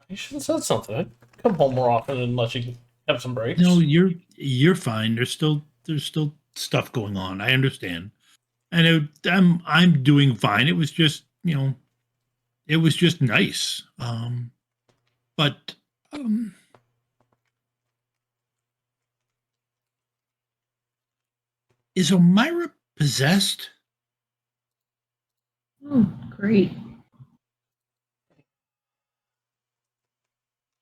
You should have said something. I'd come home more often and let you have some breaks. No, you're fine. There's still stuff going on. I understand, and I'm doing fine. It was just it was just nice. But is Omaira possessed? Oh, great.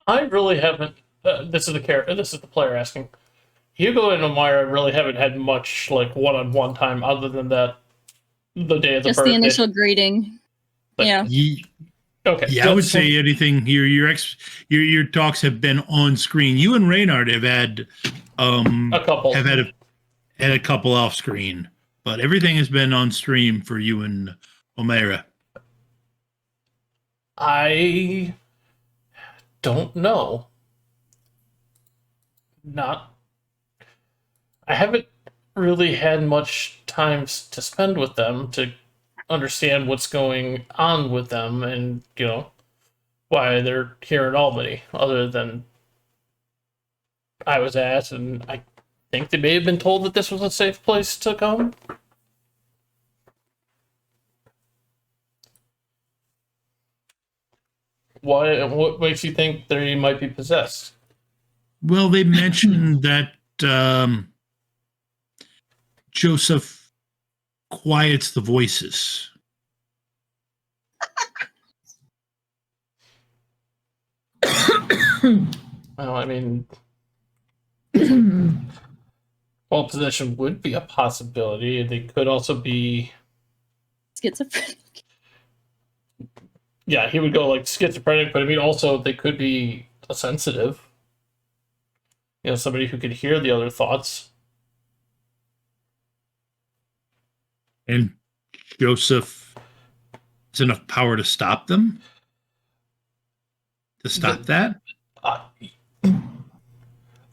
I really haven't. This is the player asking. Hugo and Omaira really haven't had much like one-on-one time, other than that the day of the Just birthday. the initial greeting. But yeah. Okay. Yeah, I would say anything. Your talks have been on screen. You and Reynard have had a couple. have had a couple off screen, but everything has been on stream for you and Omaira. I don't know. I haven't really had much time to spend with them to understand what's going on with them and, why they're here in Albany, other than I was asked, and I think they may have been told that this was a safe place to come. What makes you think they might be possessed? Well, they mentioned that Josef quiets the voices. Well, I mean, well, possession would be a possibility. They could also be Schizophrenic. Yeah, he would go like schizophrenic, but I mean, also they could be a sensitive. Somebody who could hear the other thoughts. And Josef has enough power to stop them? To stop that?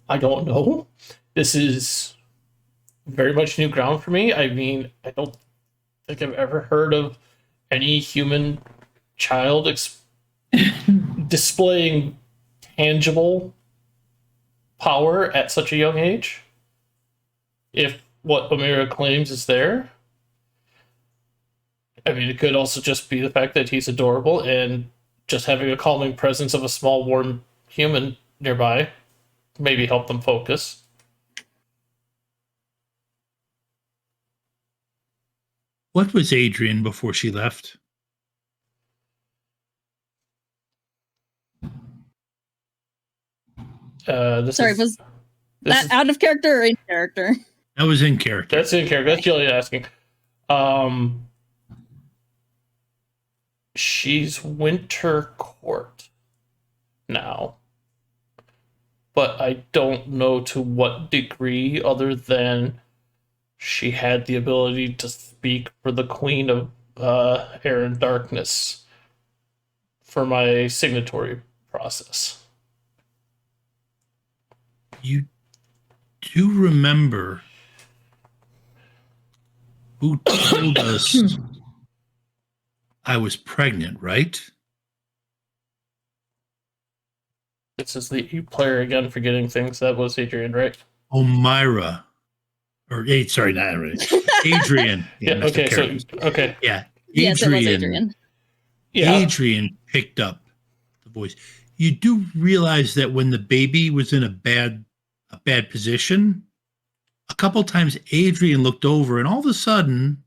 I don't know. This is very much new ground for me. I mean, I don't think I've ever heard of any human child displaying tangible power at such a young age. If what Omaira claims is there. I mean, it could also just be the fact that he's adorable and just having a calming presence of a small, warm human nearby maybe help them focus. What was Adrian before she left? Sorry, was that out of character or in character? That was in character. That's in character. That's Jillian asking. She's Winter Court now. But I don't know to what degree, other than she had the ability to speak for the Queen of Air and Darkness for my signatory process. You do remember who told us I was pregnant, right? This is the player again forgetting things. That was Adrian, right? Omaira. Sorry, not Adrian. Yeah, okay, so, okay. Yeah, Yes, it was Adrian. Yeah. Adrian picked up the voice. You do realize that when the baby was in a bad position, a couple times Adrian looked over and all of a sudden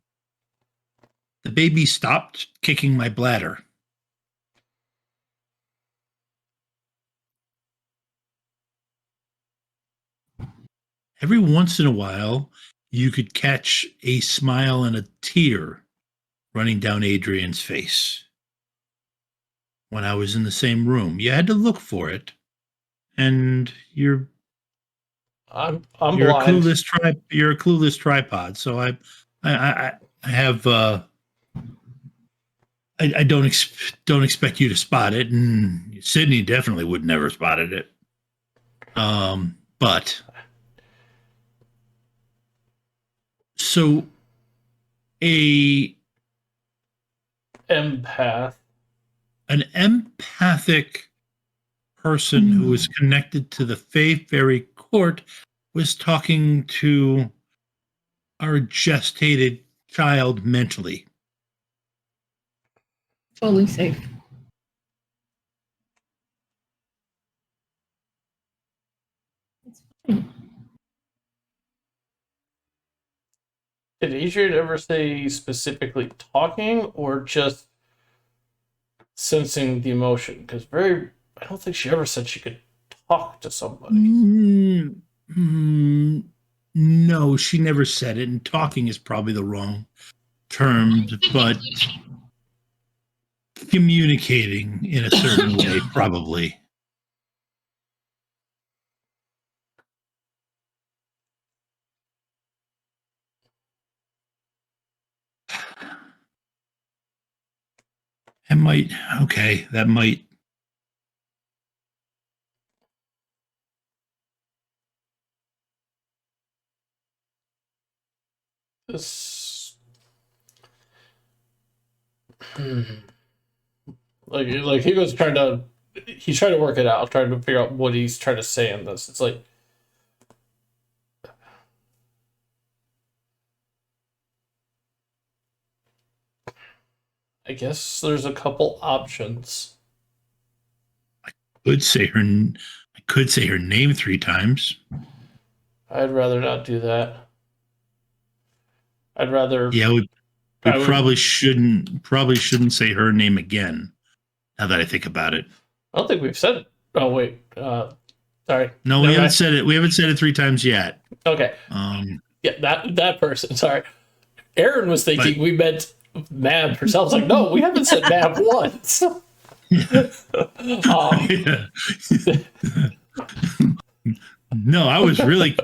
the baby stopped kicking my bladder. Every once in a while, you could catch a smile and a tear running down Adrian's face. When I was in the same room, you had to look for it, and you're I'm you're blind. You're a clueless tripod. So I have I don't expect you to spot it, and Sydney definitely would never spotted it. But so an empathic person who is connected to the Fae Fairy Court was talking to our gestated child mentally. Totally safe. It's fine. Did Adrian ever say specifically talking or just sensing the emotion? Because I don't think she ever said she could talk to somebody. No, she never said it, and talking is probably the wrong term, but communicating in a certain way, probably. It might. Okay, that might. This, like Hugo's trying to, he's trying to work it out, trying to figure out what he's trying to say in this. It's like, I guess there's a couple options. I could say her name 3 times. I'd rather not do that. I'd rather. Yeah, we probably shouldn't say her name again. Now that I think about it, I don't think we've said it. Oh wait, sorry. no, we haven't said it. We haven't said it 3 times yet. Okay. Yeah, that person. Sorry, Aaron was thinking we meant Mab herself. I was like, no, we haven't said Mab once. No, I was really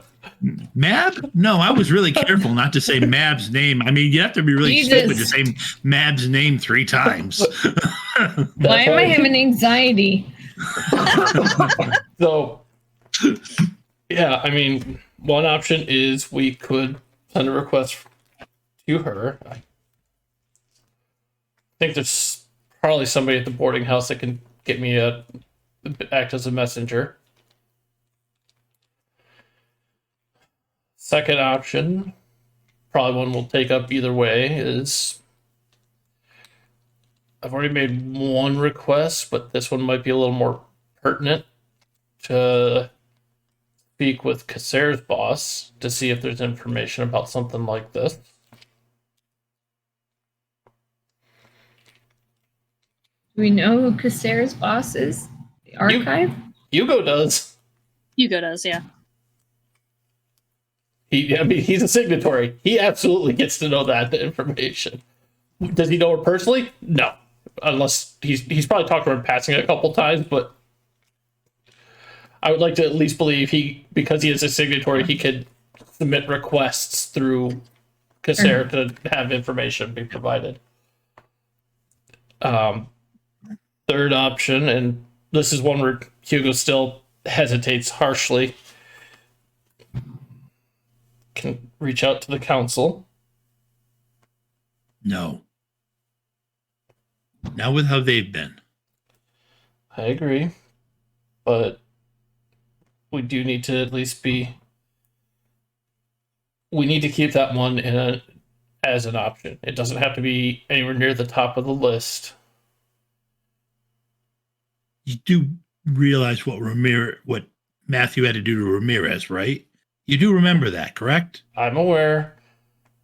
Mab. No, I was really careful not to say Mab's name. I mean, you have to be really stupid to say Mab's name 3 times. Why am I having anxiety? So, yeah, I mean, one option is we could send a request to her. I think there's probably somebody at the boarding house that can get me act as a messenger. Second option, probably one we'll take up either way, is I've already made one request, but this one might be a little more pertinent, to speak with Kasser's boss to see if there's information about something like this. Do we know who Kasser's boss is? The archive? Hugo does. Hugo does, yeah. He's a signatory. He absolutely gets to know that information. Does he know her personally? No. Unless he's probably talked to her in passing a couple times, but I would like to at least believe because he is a signatory, he could submit requests through Kasser to have information be provided. Third option, and this is one where Hugo still hesitates harshly, can reach out to the council. No. Not with how they've been. I agree. But we do need to at least we need to keep that one as an option. It doesn't have to be anywhere near the top of the list. You do realize what Matthew had to do to Ramirez, right? You do remember that, correct? I'm aware.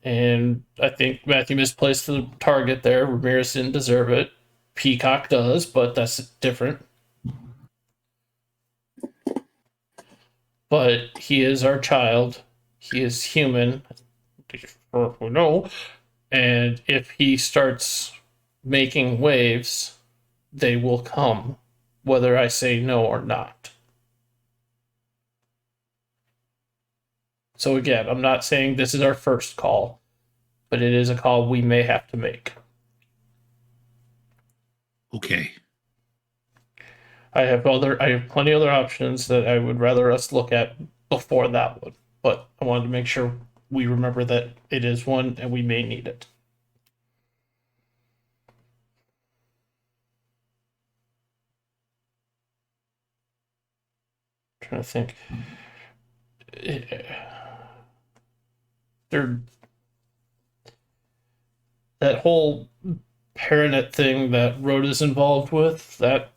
And I think Matthew misplaced the target there. Ramirez didn't deserve it. Peacock does, but that's different. But he is our child. He is human. We know. And if he starts making waves, they will come, whether I say no or not. So again, I'm not saying this is our first call, but it is a call we may have to make. Okay. I have plenty other options that I would rather us look at before that one, but I wanted to make sure we remember that it is one and we may need it. I'm trying to think. That whole Paranet thing that Rota's involved with, that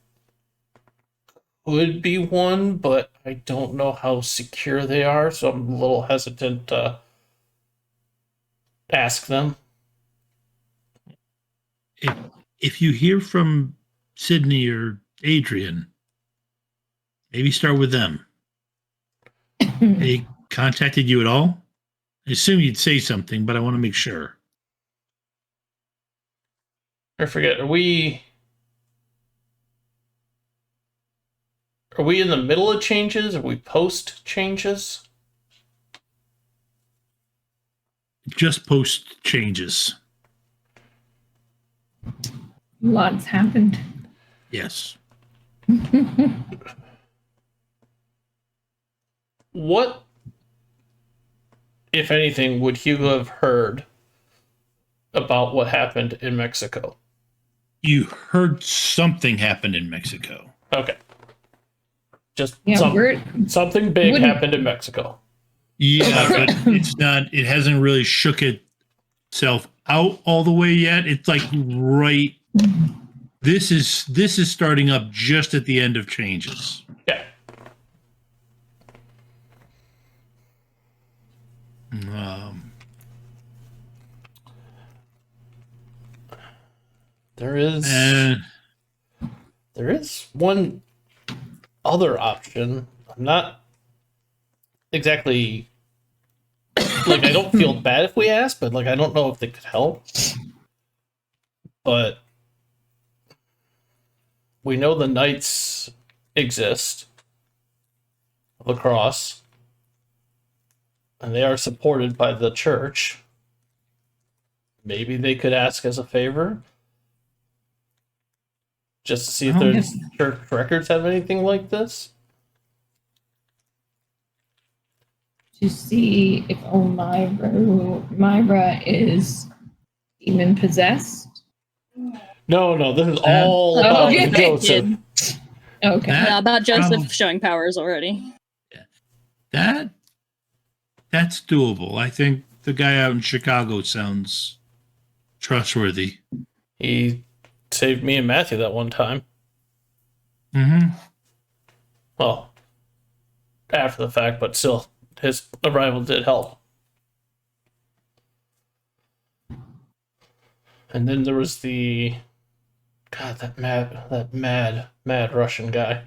could be one, but I don't know how secure they are, so I'm a little hesitant to ask them. If you hear from Sydney or Adrian, maybe start with them. They contacted you at all? I assume you'd say something, but I want to make sure. I forget, are we Are we in the middle of changes? Are we post changes? Just post changes. Lots happened. Yes. What, if anything, would Hugo have heard about what happened in Mexico? You heard something happened in Mexico. Okay. Just Yeah, something big wouldn't- happened in Mexico. Yeah, but it's not. It hasn't really shook itself out all the way yet. It's like right. This is starting up just at the end of changes. Yeah. There is And there is one other option. I'm not exactly like I don't feel bad if we ask, but like I don't know if they could help. But we know the Knights exist of the Cross, and they are supported by the church. Maybe they could ask as a favor, just to see if their church records have anything like this. to see if Omaira is demon possessed. No, this is all about okay. Joseph. Okay. Yeah, about Joseph Problem. showing powers already. that's doable. I think the guy out in Chicago sounds trustworthy. He saved me and Matthew that one time. Mm-hmm. Well, after the fact, but still, his arrival did help. And then there was that mad Russian guy.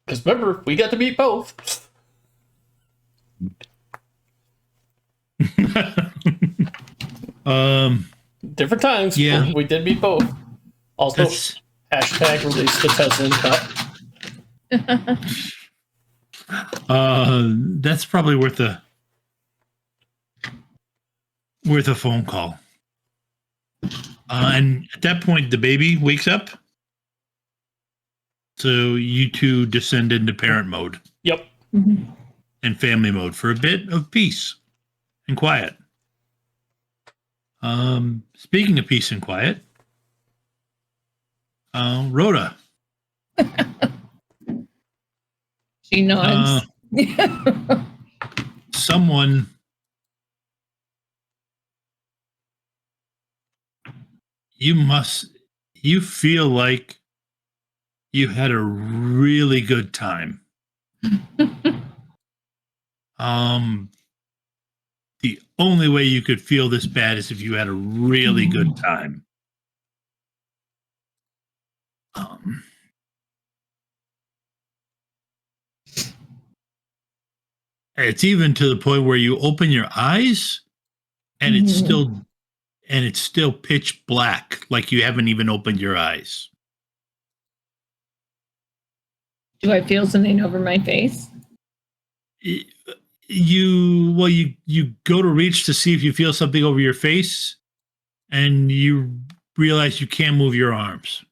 Because remember, we got to meet both. Different times. Yeah. But we did meet both. Also, That's hashtag release the Tesla cut. that's probably worth a phone call. And at that point, the baby wakes up. So you two descend into parent mode Yep. Mhm. and family mode for a bit of peace and quiet. Speaking of peace and quiet, Rhoda. She nods. Someone you feel like you had a really good time. The only way you could feel this bad is if you had a really good time. It's even to the point where you open your eyes and it's still pitch black, like you haven't even opened your eyes. Do I feel something over my face? You go to reach to see if you feel something over your face, and you realize you can't move your arms.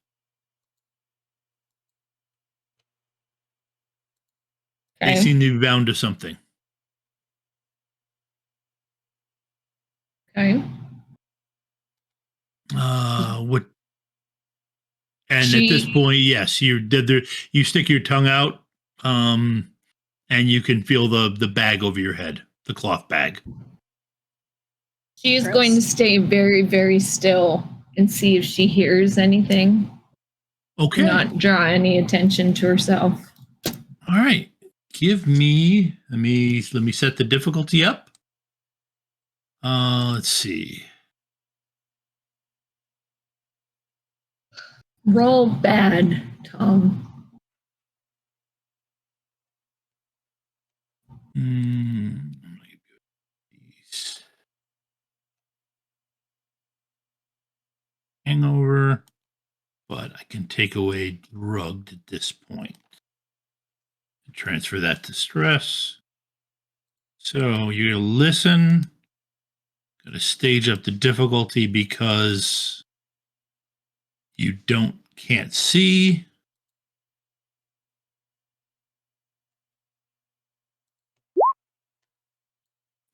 Okay. They seem to be bound to something. Okay. What? And at this point, yes, you stick your tongue out, and you can feel the bag over your head, the cloth bag. She is Gross. going to stay very, very still and see if she hears anything. Okay. Not draw any attention to herself. All right. Let me set the difficulty up. Let's see. Roll bad, Tom. Hangover, but I can take away drugged at this point. Transfer that to stress. So you're going to listen. Going to stage up the difficulty because you can't see.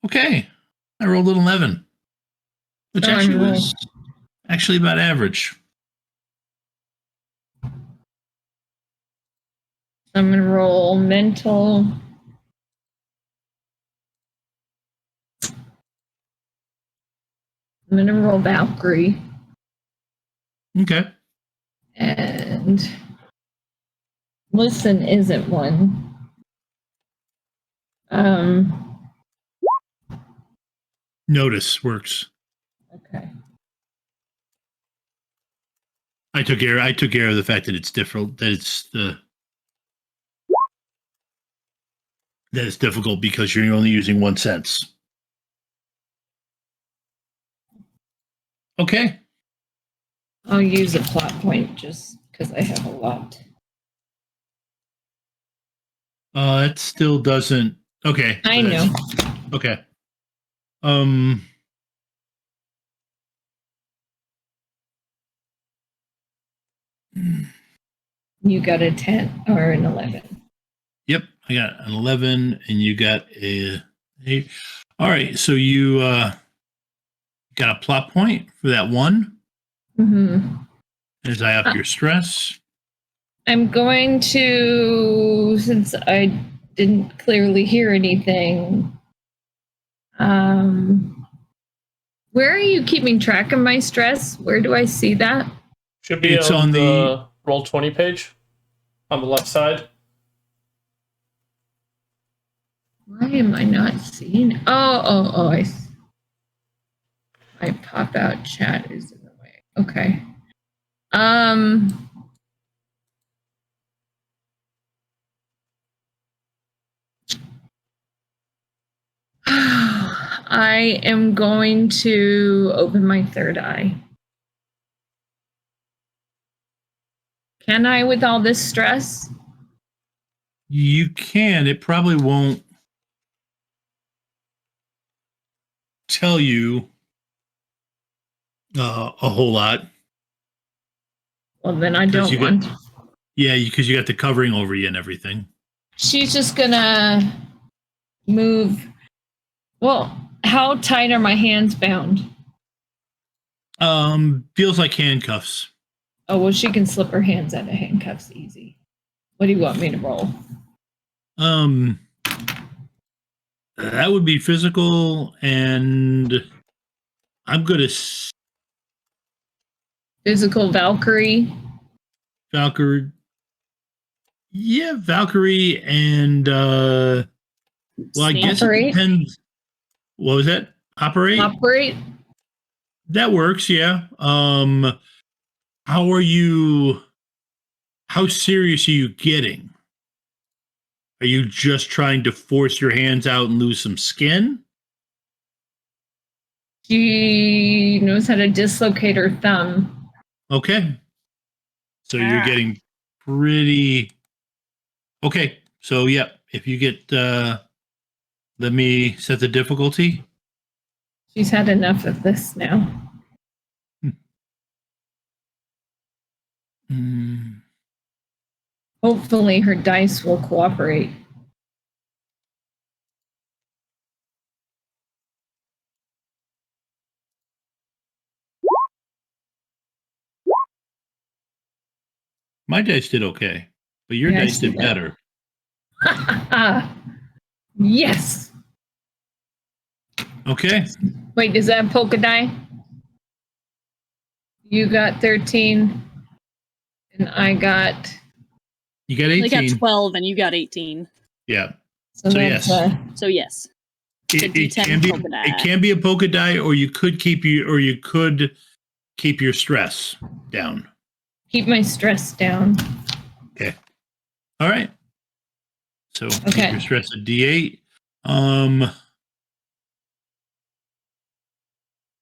Okay. I rolled an 11, which actually was about average. I'm going to roll mental. I'm going to roll Valkyrie. Okay. And listen isn't one. Notice works. Okay. I took care of the fact that it's different, that it's difficult because you're only using one sense. Okay. I'll use a plot point just because I have a lot. It still doesn't. Okay. I know. Okay. You got a 10 or an 11. Yep, I got an 11, and you got a 8. All right, so you got a plot point for that one. Mm-hmm. As I up your stress. I'm going to, since I didn't clearly hear anything, where are you keeping track of my stress? Where do I see that? Should be on the Roll20 page on the left side. Why am I not seeing? Oh, I see. My pop out chat is in the way. Okay. I am going to open my third eye. Can I with all this stress? You can. It probably won't tell you a whole lot. Well, then I don't want. Yeah, because you got the covering over you and everything. She's just gonna move. Well, how tight are my hands bound? Feels like handcuffs. Oh, well, she can slip her hands out of handcuffs easy. What do you want me to roll? That would be physical, and I'm good at Physical Valkyrie. Valkyrie. Yeah, Valkyrie, and well, I guess it depends. What was that? Operate? Operate. That works, yeah. How serious are you getting? Are you just trying to force your hands out and lose some skin? She knows how to dislocate her thumb. Okay. So you're getting pretty... Okay. So, yeah, if you get... let me set the difficulty. She's had enough of this now. Hopefully her dice will cooperate. My dice did okay, but your dice did better. Yes. Okay. Wait, is that a polka die? You got 13, and I got... You got 18. I got 12, and you got 18. Yeah. So yes. So yes. It can be a polka die, or you could keep your stress down. Keep my stress down. Okay. All right. So keep your stress at D8.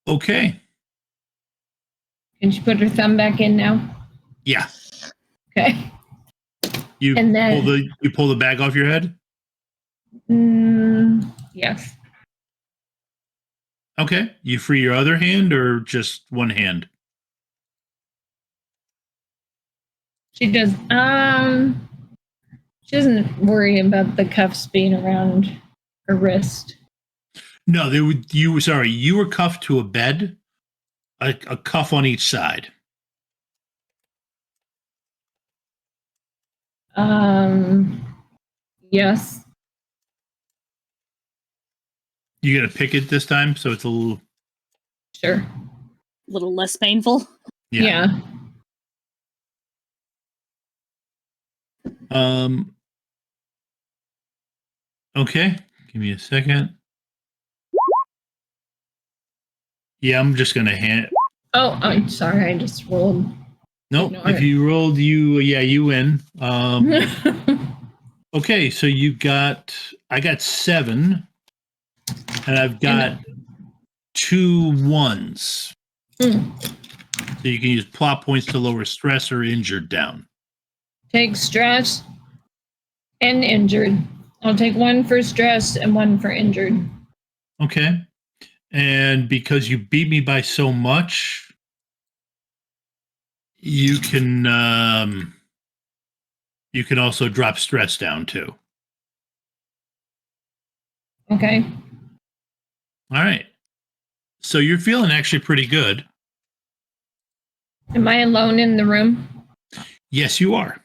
Okay. Can she put her thumb back in now? Yeah. Okay. You And then- pull the bag off your head? Yes. Okay. You free your other hand or just one hand? She does. She doesn't worry about the cuffs being around her wrist. No, you were cuffed to a bed, a cuff on each side. Yes. You got to pick it this time, so it's a little. Sure. A little less painful. Yeah. Okay. Give me a second. Yeah, I'm just gonna hand. Oh, I'm sorry. I just rolled. Nope. Ignore If it. you rolled, you win. Okay, so I got 7, and I've got 2 1s. So you can use plot points to lower stress or injured down. Take stress and injured. I'll take 1 for stress and 1 for injured. Okay. And because you beat me by so much, you can also drop stress down too. Okay. All right. So you're feeling actually pretty good. Am I alone in the room? Yes, you are.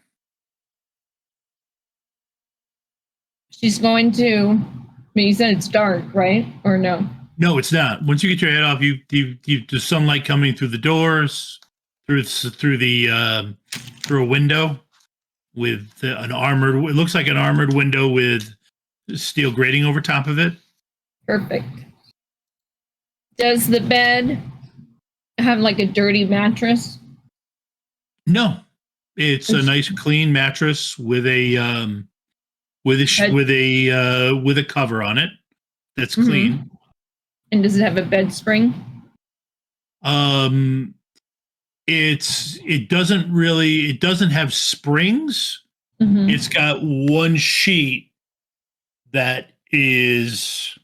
She's going to. But you said it's dark, right? Or no? No, it's not. Once you get your head off, you the sunlight coming through the doors, through a window with an armored. It looks like an armored window with steel grating over top of it. Perfect. Does the bed have like a dirty mattress? No, it's a nice clean mattress with a cover on it that's clean. And does it have a bed spring? It doesn't have springs. It's got one sheet that is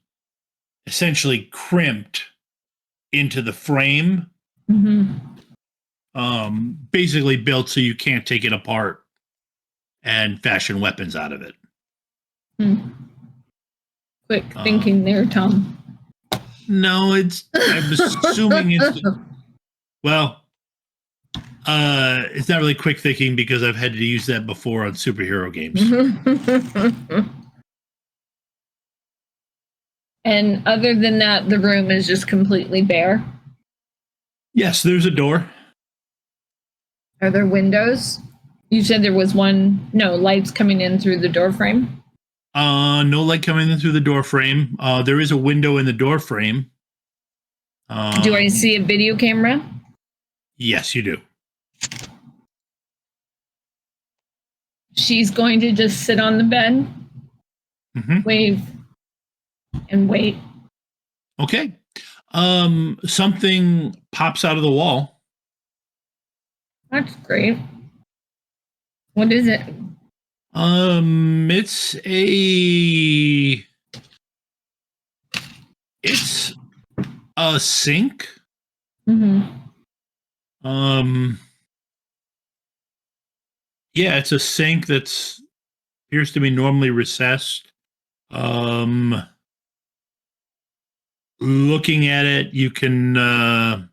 essentially crimped into the frame. Basically built so you can't take it apart and fashion weapons out of it. Quick thinking there, Tom. No, I'm assuming it's it's not really quick thinking because I've had to use that before on superhero games. And other than that, the room is just completely bare. Yes, there's a door. Are there windows? You said there was one. No, lights coming in through the door frame. No light coming in through the door frame. There is a window in the door frame. Do I see a video camera? Yes, you do. She's going to just sit on the bed, wave, and wait. Okay. Something pops out of the wall. That's great. What is it? It's a sink. Yeah, it's a sink that's appears to be normally recessed. Looking at it, you can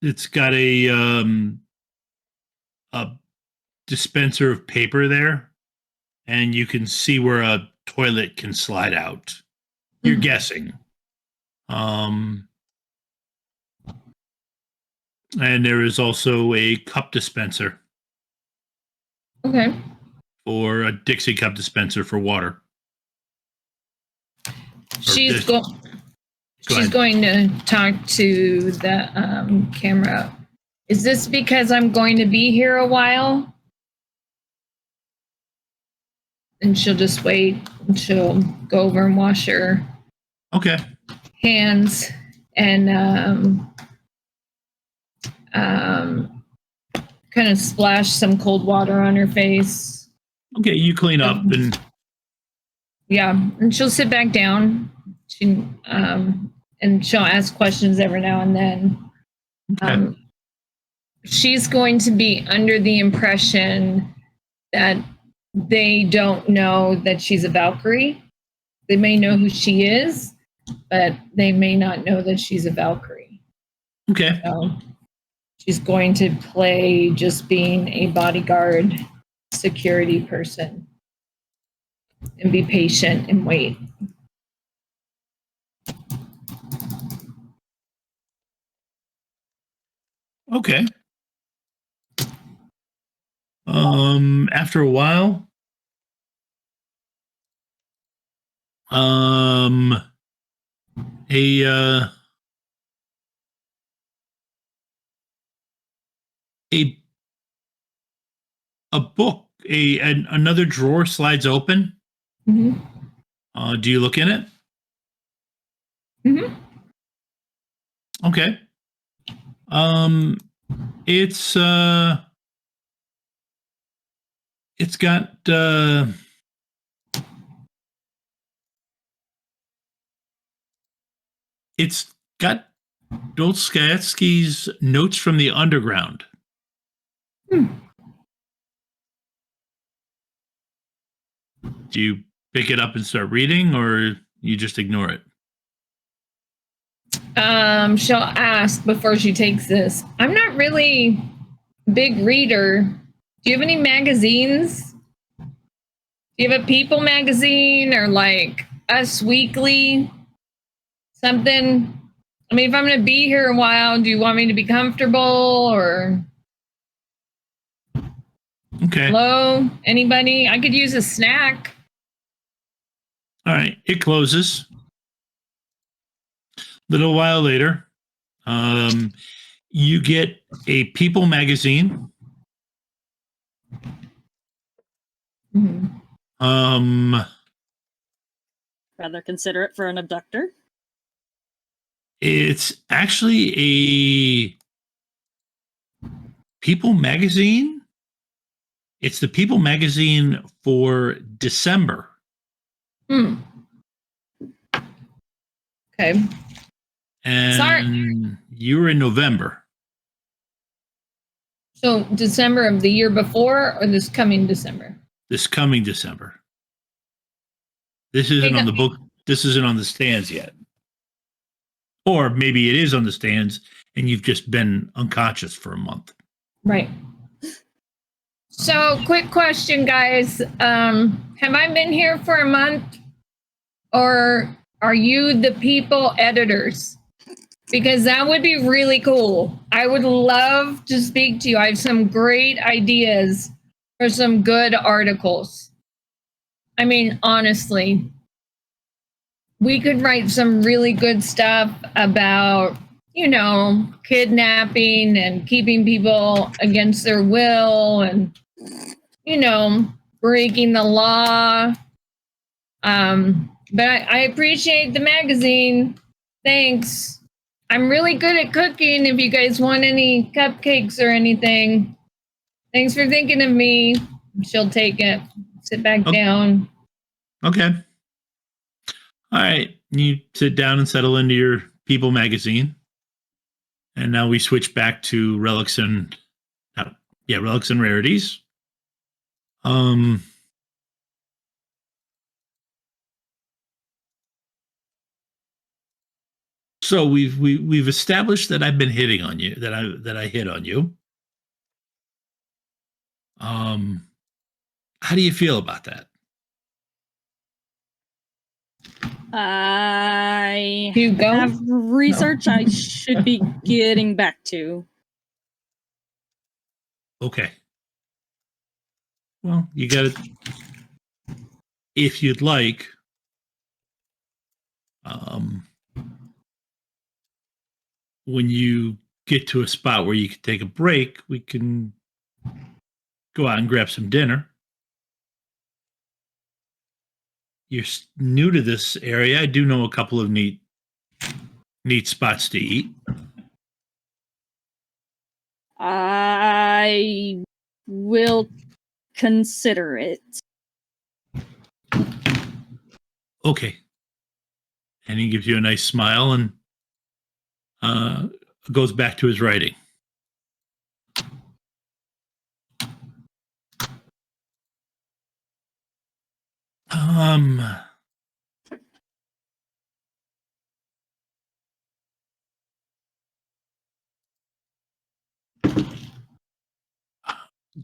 it's got a dispenser of paper there, and you can see where a toilet can slide out. You're guessing. And there is also a cup dispenser. Okay. Or a Dixie cup dispenser for water. She's going to talk to the camera. Is this because I'm going to be here a while? And she'll just wait and she'll go over and wash her Okay. hands and kind of splash some cold water on her face. Okay, you clean up and Yeah, and she'll sit back down. And she'll ask questions every now and then. okay. She's going to be under the impression that they don't know that she's a Valkyrie. They may know who she is, but they may not know that she's a Valkyrie. Okay. So she's going to play just being a bodyguard, security person, and be patient and wait. Okay. After a while, a book, another drawer slides open. Mm-hmm. Do you look in it? Mm-hmm. Okay. It's got it's got Dostoevsky's Notes from the Underground. Do you pick it up and start reading, or you just ignore it? She'll ask before she takes this. I'm not really a big reader. Do you have any magazines? Do you have a People magazine or like Us Weekly? Something? I mean, if I'm going to be here a while, do you want me to be comfortable or? Okay. Hello? Anybody? I could use a snack. All right. It closes. Little while later, you get a People magazine. Mm-hmm. Rather considerate for an abductor. It's actually a People magazine. It's the People magazine for December. Okay. And Sorry. you were in November. So December of the year before or this coming December? This coming December. This isn't on the book. This isn't on the stands yet. Or maybe it is on the stands and you've just been unconscious for a month. Right. So quick question, guys. Have I been here for a month? Or are you the People editors? Because that would be really cool. I would love to speak to you. I have some great ideas for some good articles. I mean, honestly, we could write some really good stuff about, kidnapping and keeping people against their will and, breaking the law. But I appreciate the magazine. Thanks. I'm really good at cooking if you guys want any cupcakes or anything. Thanks for thinking of me. She'll take it. Sit back down. Okay. All right. You sit down and settle into your People magazine. And now we switch back to Relics and Rarities. So we've established that I've been hitting on you, that I hit on you. How do you feel about that? I Hugo? have research I should be getting back to. Okay. Well, you got it. If you'd like, when you get to a spot where you can take a break, we can go out and grab some dinner. You're new to this area. I do know a couple of neat spots to eat. I will consider it. Okay. And he gives you a nice smile and goes back to his writing.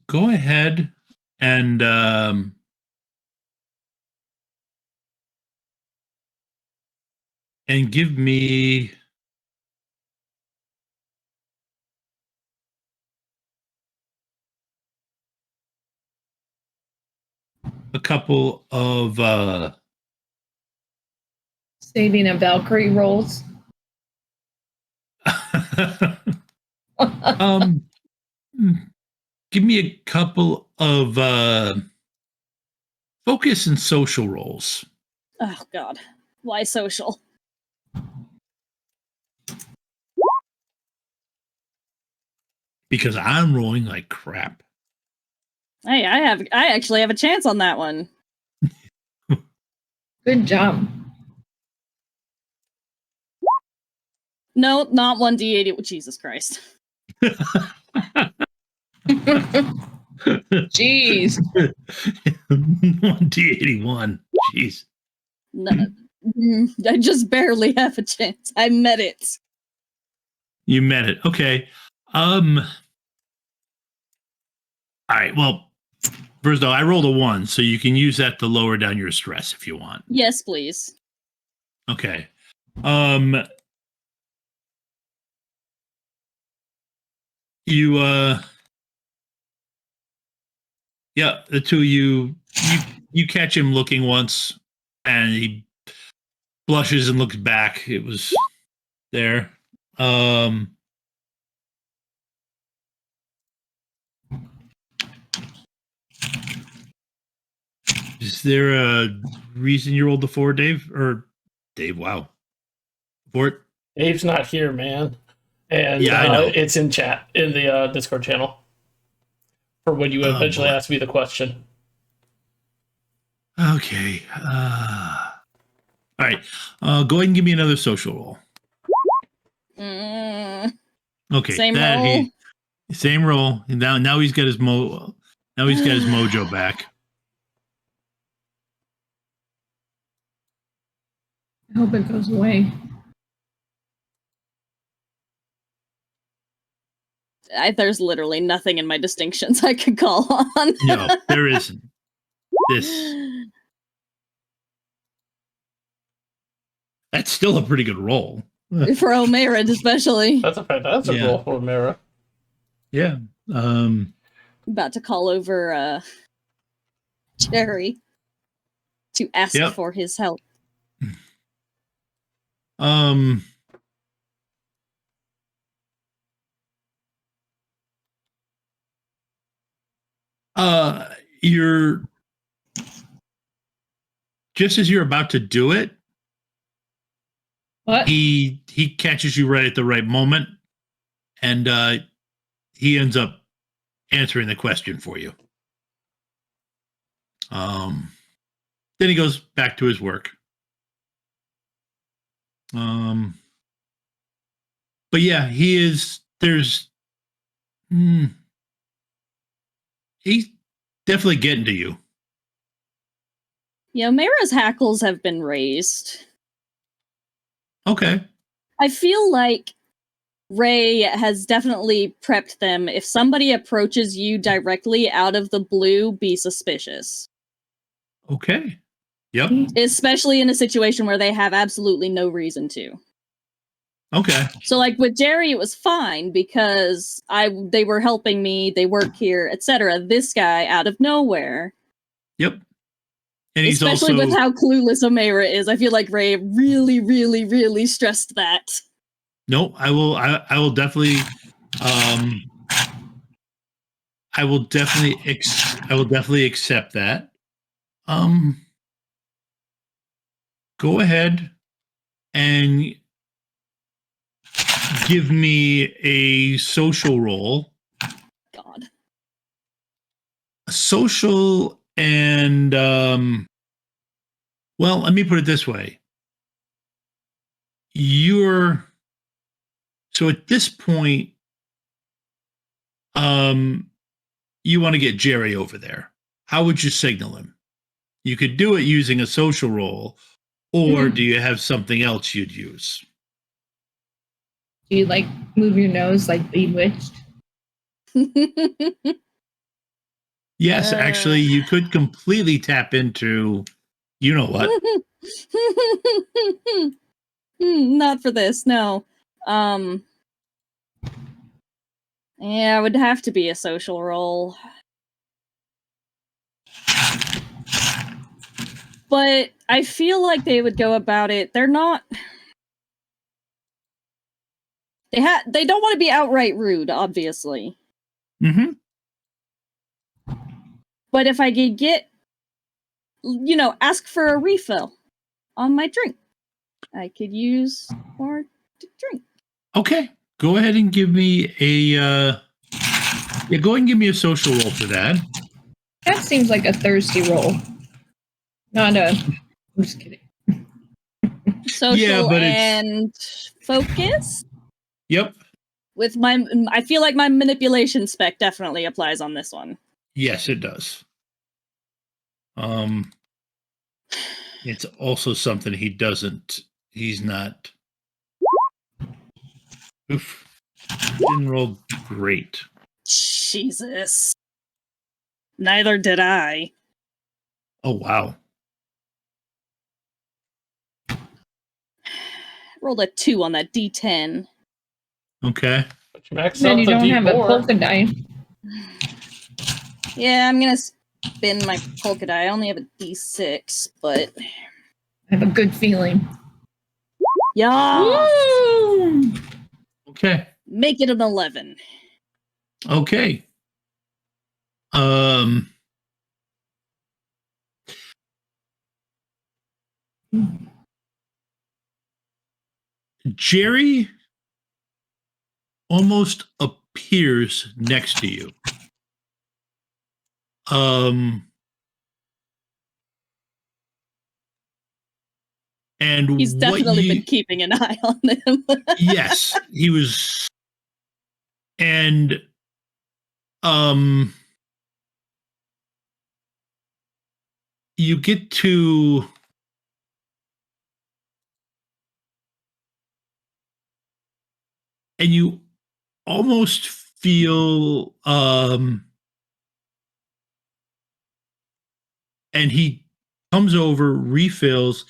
Go ahead and give me a couple of Saving a Valkyrie rolls. give me a couple of focus and social roles. Oh God, why social? Because I'm rolling like crap. Hey, I actually have a chance on that one. Good job. No, not 1d8. Jesus Christ. Jeez. 1d81. Jeez. No, I just barely have a chance. I met it. You met it. Okay. All right. Well, first of all, I rolled a 1, so you can use that to lower down your stress if you want. Yes, please. Okay. You yeah, the two of you catch him looking once and he blushes and looks back. It was there. Is there a reason you rolled the 4, Dave? Or Dave, wow. Fort? Dave's not here, man. And Yeah, I know. it's in chat in the Discord channel for when you eventually ask me the question. Okay. All right. Go ahead and give me another social roll. Okay. Same roll. Same roll. And now he's got his mojo back. I hope it goes away. There's literally nothing in my distinctions I could call on. No, there isn't. That's still a pretty good roll. For Omaira, especially. That's a fantastic roll for Omaira. Yeah. About to call over Jerry to ask for his help. You're just as you're about to do it, What? he catches you right at the right moment, and he ends up answering the question for you. Then he goes back to his work. But yeah, he's definitely getting to you. Yeah, Omaira's hackles have been raised. Okay. I feel like Ray has definitely prepped them. If somebody approaches you directly out of the blue, be suspicious. Okay. Yep. Especially in a situation where they have absolutely no reason to. Okay. So, like with Jerry, it was fine because they were helping me, they work here, etc. This guy out of nowhere. Yep. And he's especially also, with how clueless Omaira is, I feel like Ray really, really, really stressed that. No, I will definitely I will definitely accept that. Go ahead and give me a social roll social and well, let me put it this way. So at this point, you want to get Jerry over there. How would you signal him? You could do it using a social roll, or do you have something else you'd use? Do you like move your nose like Bewitched? Yes, actually, you could completely tap into, you know what? Not for this, no. Yeah, it would have to be a social roll. But I feel like they would go about it. They're not. They don't want to be outright rude, obviously. Mm-hmm. But if I could get, ask for a refill on my drink, I could use more to drink. Okay, go ahead and give me a. Yeah, go ahead and give me a social roll for that. That seems like a thirsty roll. Not a. I'm just kidding. Social but and focus. Yep. With I feel like my manipulation spec definitely applies on this one. Yes, it does. It's also something he's not. Oof. Didn't roll great. Jesus. Neither did I. Oh, wow. Rolled a 2 on that D10. Okay. But you max Then out you the don't have a D4. polka die. Yeah, I'm gonna spin my polka die. I only have a D6, but I have a good feeling. yeah, Woo! Okay. make it an 11. Okay. Jerry almost appears next to you. And He's definitely been keeping an eye on them. Yes, he was. And you get to and you almost feel and he comes over, refills.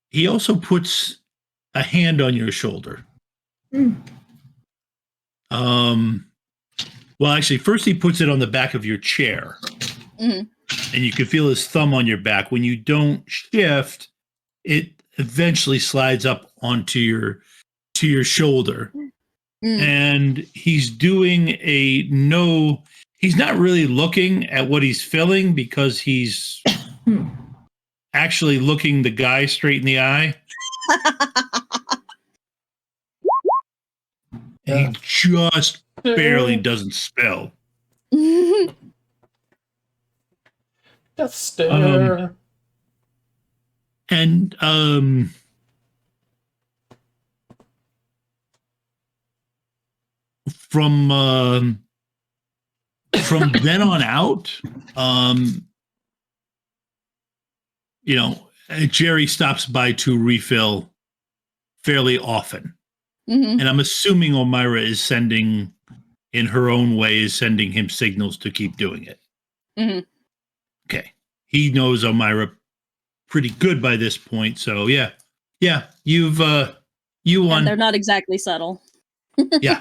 He also puts a hand on your shoulder. Well, actually, first he puts it on the back of your chair. And you can feel his thumb on your back. When you don't shift, it eventually slides up onto your shoulder. And he's doing he's not really looking at what he's filling because he's actually looking the guy straight in the eye. And he just barely doesn't spill. Death stare. And from then on out, Jerry stops by to refill fairly often. And I'm assuming Omaira is sending, in her own way, is sending him signals to keep doing it. Okay. He knows Omaira pretty good by this point. So yeah, you won. And they're not exactly subtle. Yeah.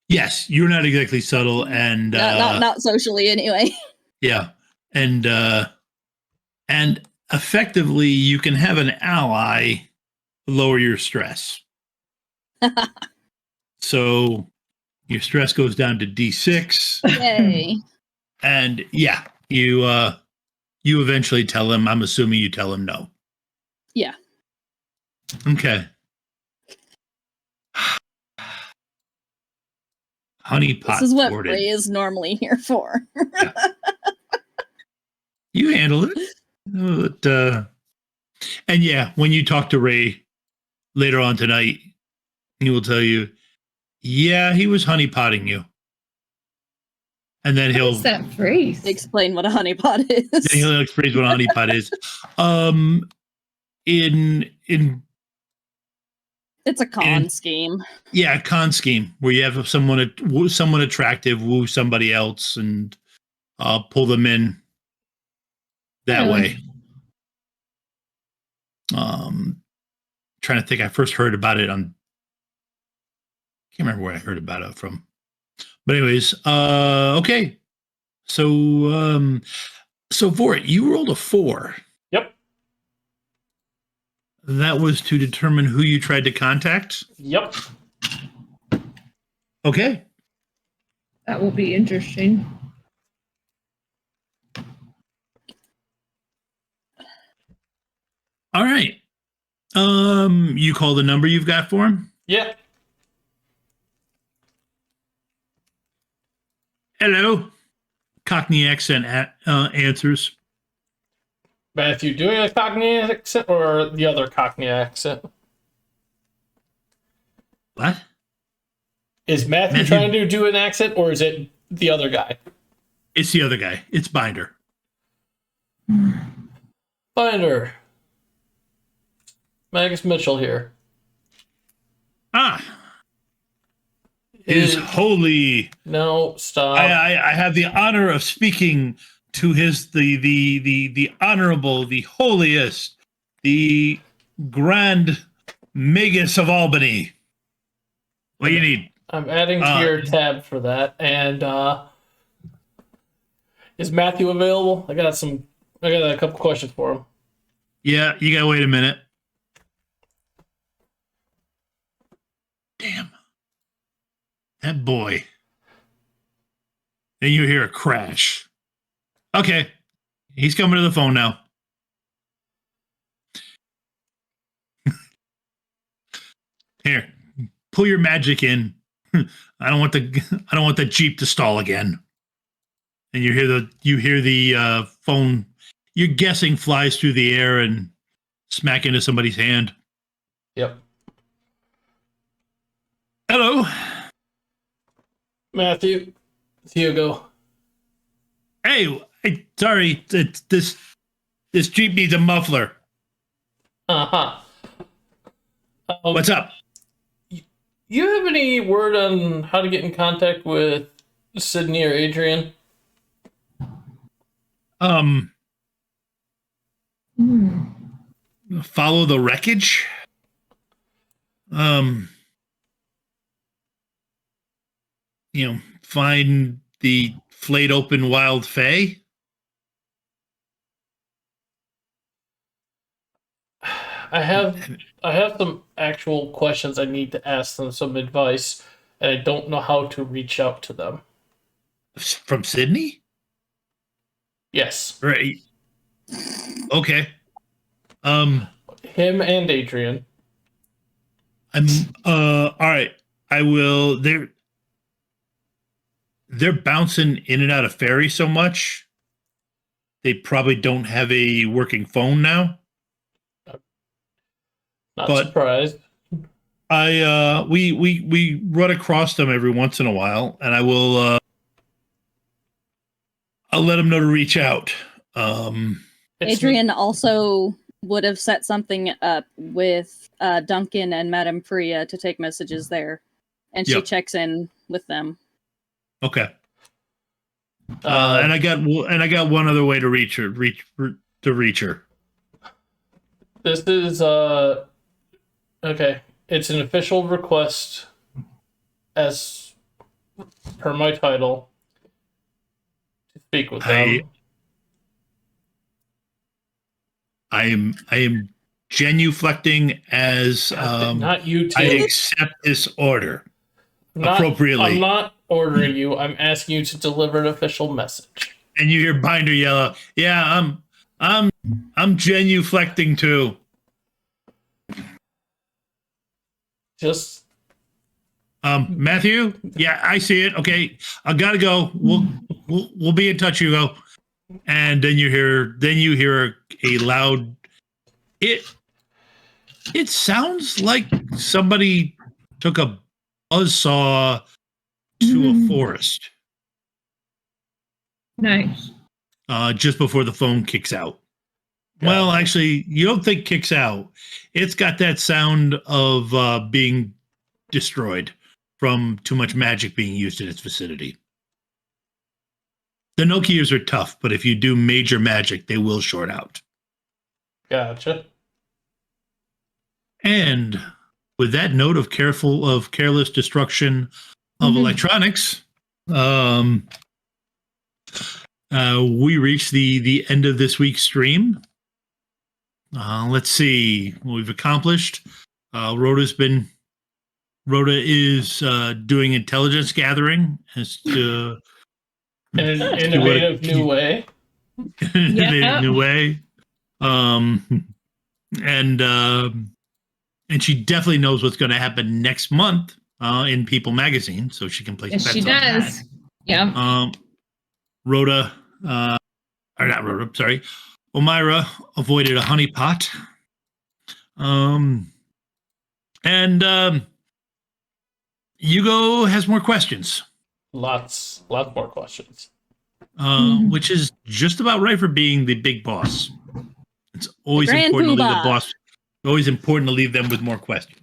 Yes, you're not exactly subtle, and not socially anyway. Yeah, and effectively, you can have an ally lower your stress. So your stress goes down to D6. Yay! And yeah, you eventually tell him. I'm assuming you tell him no. Yeah. Okay. Honey pot. This is what sorted. Ray is normally here for. Yeah. handle it. And yeah, when you talk to Ray later on tonight, he will tell you, yeah, he was honeypotting you. And then What's that phrase? Explain what a honeypot is. Then he'll explain what a honeypot is. In It's a con scheme. Yeah, a con scheme where you have someone attractive woo somebody else and pull them in that way. Trying to think, I first heard about it on. Can't remember where I heard about it from. But anyways, okay. So for it, you rolled a 4. Yep. That was to determine who you tried to contact? Yep. Okay. That will be interesting. All right. You call the number you've got for him? Yeah. Hello. Cockney accent answers. Matthew doing a Cockney accent or the other Cockney accent? What? Is Matthew trying to do an accent or is it the other guy? It's the other guy. It's Binder. Binder. Magus Mitchell here. Ah. His holy. No, stop. I have the honor of speaking to the honorable, the holiest, the grand Magus of Albany. What do you need? I'm adding to your tab for that. And is Matthew available? I got a couple questions for him. Yeah, you gotta wait a minute. Damn. That boy. Then you hear a crash. Okay. He's coming to the phone now. Here. Pull your magic in. I don't want the Jeep to stall again. And you hear the phone, you're guessing, flies through the air and smack into somebody's hand. Yep. Hello. Matthew, it's Hugo. Hey, sorry, this Jeep needs a muffler. Uh-huh. What's up? You have any word on how to get in contact with Sydney or Adrian? Follow the wreckage. Find the flayed open wild fae. I have some actual questions I need to ask them, some advice, and I don't know how to reach out to them. From Sydney? Yes. Right. Okay. Him and Adrian. All right. I will. They're bouncing in and out of ferry so much. They probably don't have a working phone now. Not surprised. We run across them every once in a while, and I will I'll let them know to reach out. Adrian also would have set something up with Duncan and Madame Freya to take messages there, and she checks in with them. Okay. And I got one other way to reach her. This is okay. It's an official request, as per my title, to speak with them. I am genuflecting as not you too. I accept this order appropriately. I'm not ordering you. I'm asking you to deliver an official message. And you hear Binder yell, "Yeah, I'm genuflecting too." Just Matthew? Yeah, I see it. Okay. I gotta go. We'll be in touch, Hugo. And then you hear a loud. It sounds like somebody took a buzzsaw to a forest. Nice. Just before the phone kicks out. Well, actually, you don't think kicks out. It's got that sound of being destroyed from too much magic being used in its vicinity. The Nokias are tough, but if you do major magic, they will short out. Gotcha. And with that note of careless destruction of electronics, we reach the end of this week's stream. Let's see what we've accomplished. Rota is doing intelligence gathering as to In an innovative new way. new way. And she definitely knows what's going to happen next month in People Magazine, so she can place Yes, bets she on does. that. Yeah. Rota, or not Rota, sorry, Omaira avoided a honeypot. Hugo has more questions. Lots more questions. Which is just about right for being the big boss. It's always Grand important to leave poobah. the boss. Always important to leave them with more questions.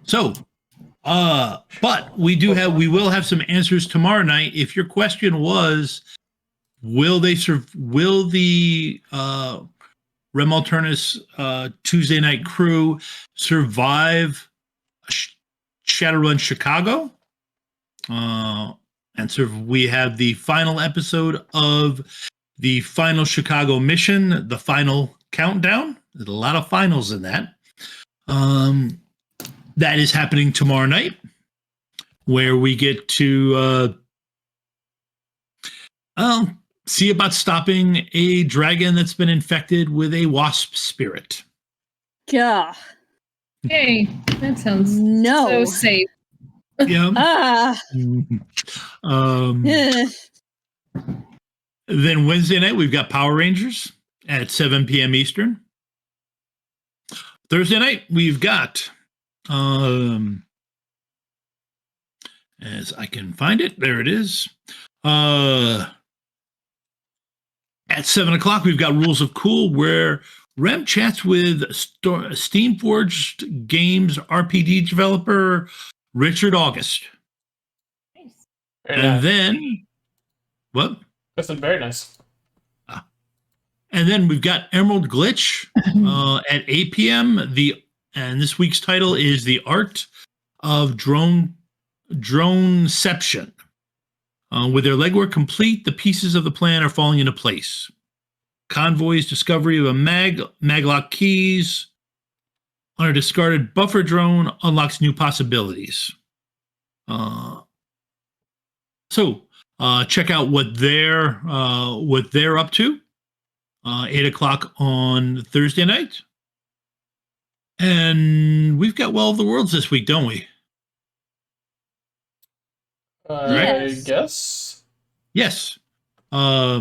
So, but we will have some answers tomorrow night. If your question was, will the Rem Alternis Tuesday night crew survive Shadowrun Chicago? We have the final episode of the final Chicago mission, the final countdown. There's a lot of finals in that. That is happening tomorrow night, where we get to see about stopping a dragon that's been infected with a wasp spirit. Yeah. Hey, that sounds No. so safe. Yeah. Eh. Then Wednesday night, we've got Power Rangers at 7 p.m. Eastern. Thursday night, we've got, as I can find it, there it is. At 7 o'clock, we've got Rules of Cool, where Rem chats with Steamforged Games RPG developer Richard August. Very And nice. then, what? That's very nice. And then we've got Emerald Glitch at 8 p.m. And this week's title is The Art of Droneception. With their legwork complete, the pieces of the plan are falling into place. Convoy's discovery of a maglock keys on a discarded buffer drone unlocks new possibilities. So check out what they're up to. 8 o'clock on Thursday night. And we've got Well of the Worlds this week, don't we? I guess. Yes. At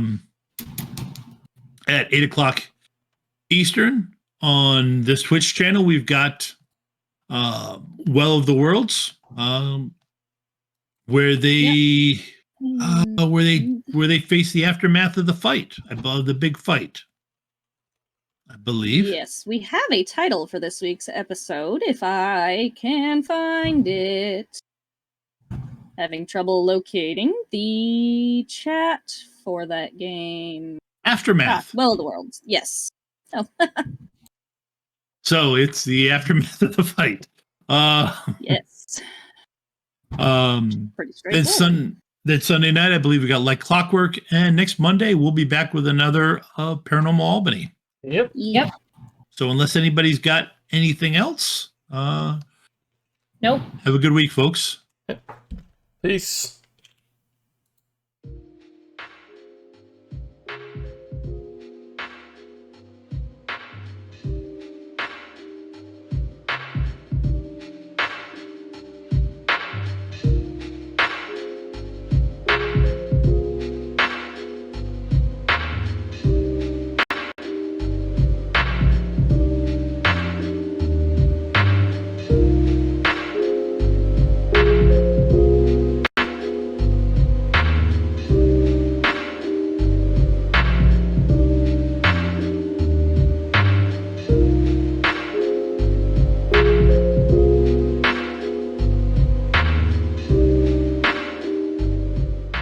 8 o'clock Eastern on this Twitch channel, we've got Well of the Worlds, where they face the aftermath of the fight, above the big fight, I believe. Yes, we have a title for this week's episode, if I can find it. Having trouble locating the chat for that game. Aftermath. Well of the Worlds, yes. Oh. So it's the aftermath of the fight. Yes. Pretty Then straightforward. that Sunday night, I believe we got Like Clockwork, and next Monday we'll be back with another Paranormal Albany. Yep. Yep. So unless anybody's got anything else, Nope. have a good week, folks. Peace.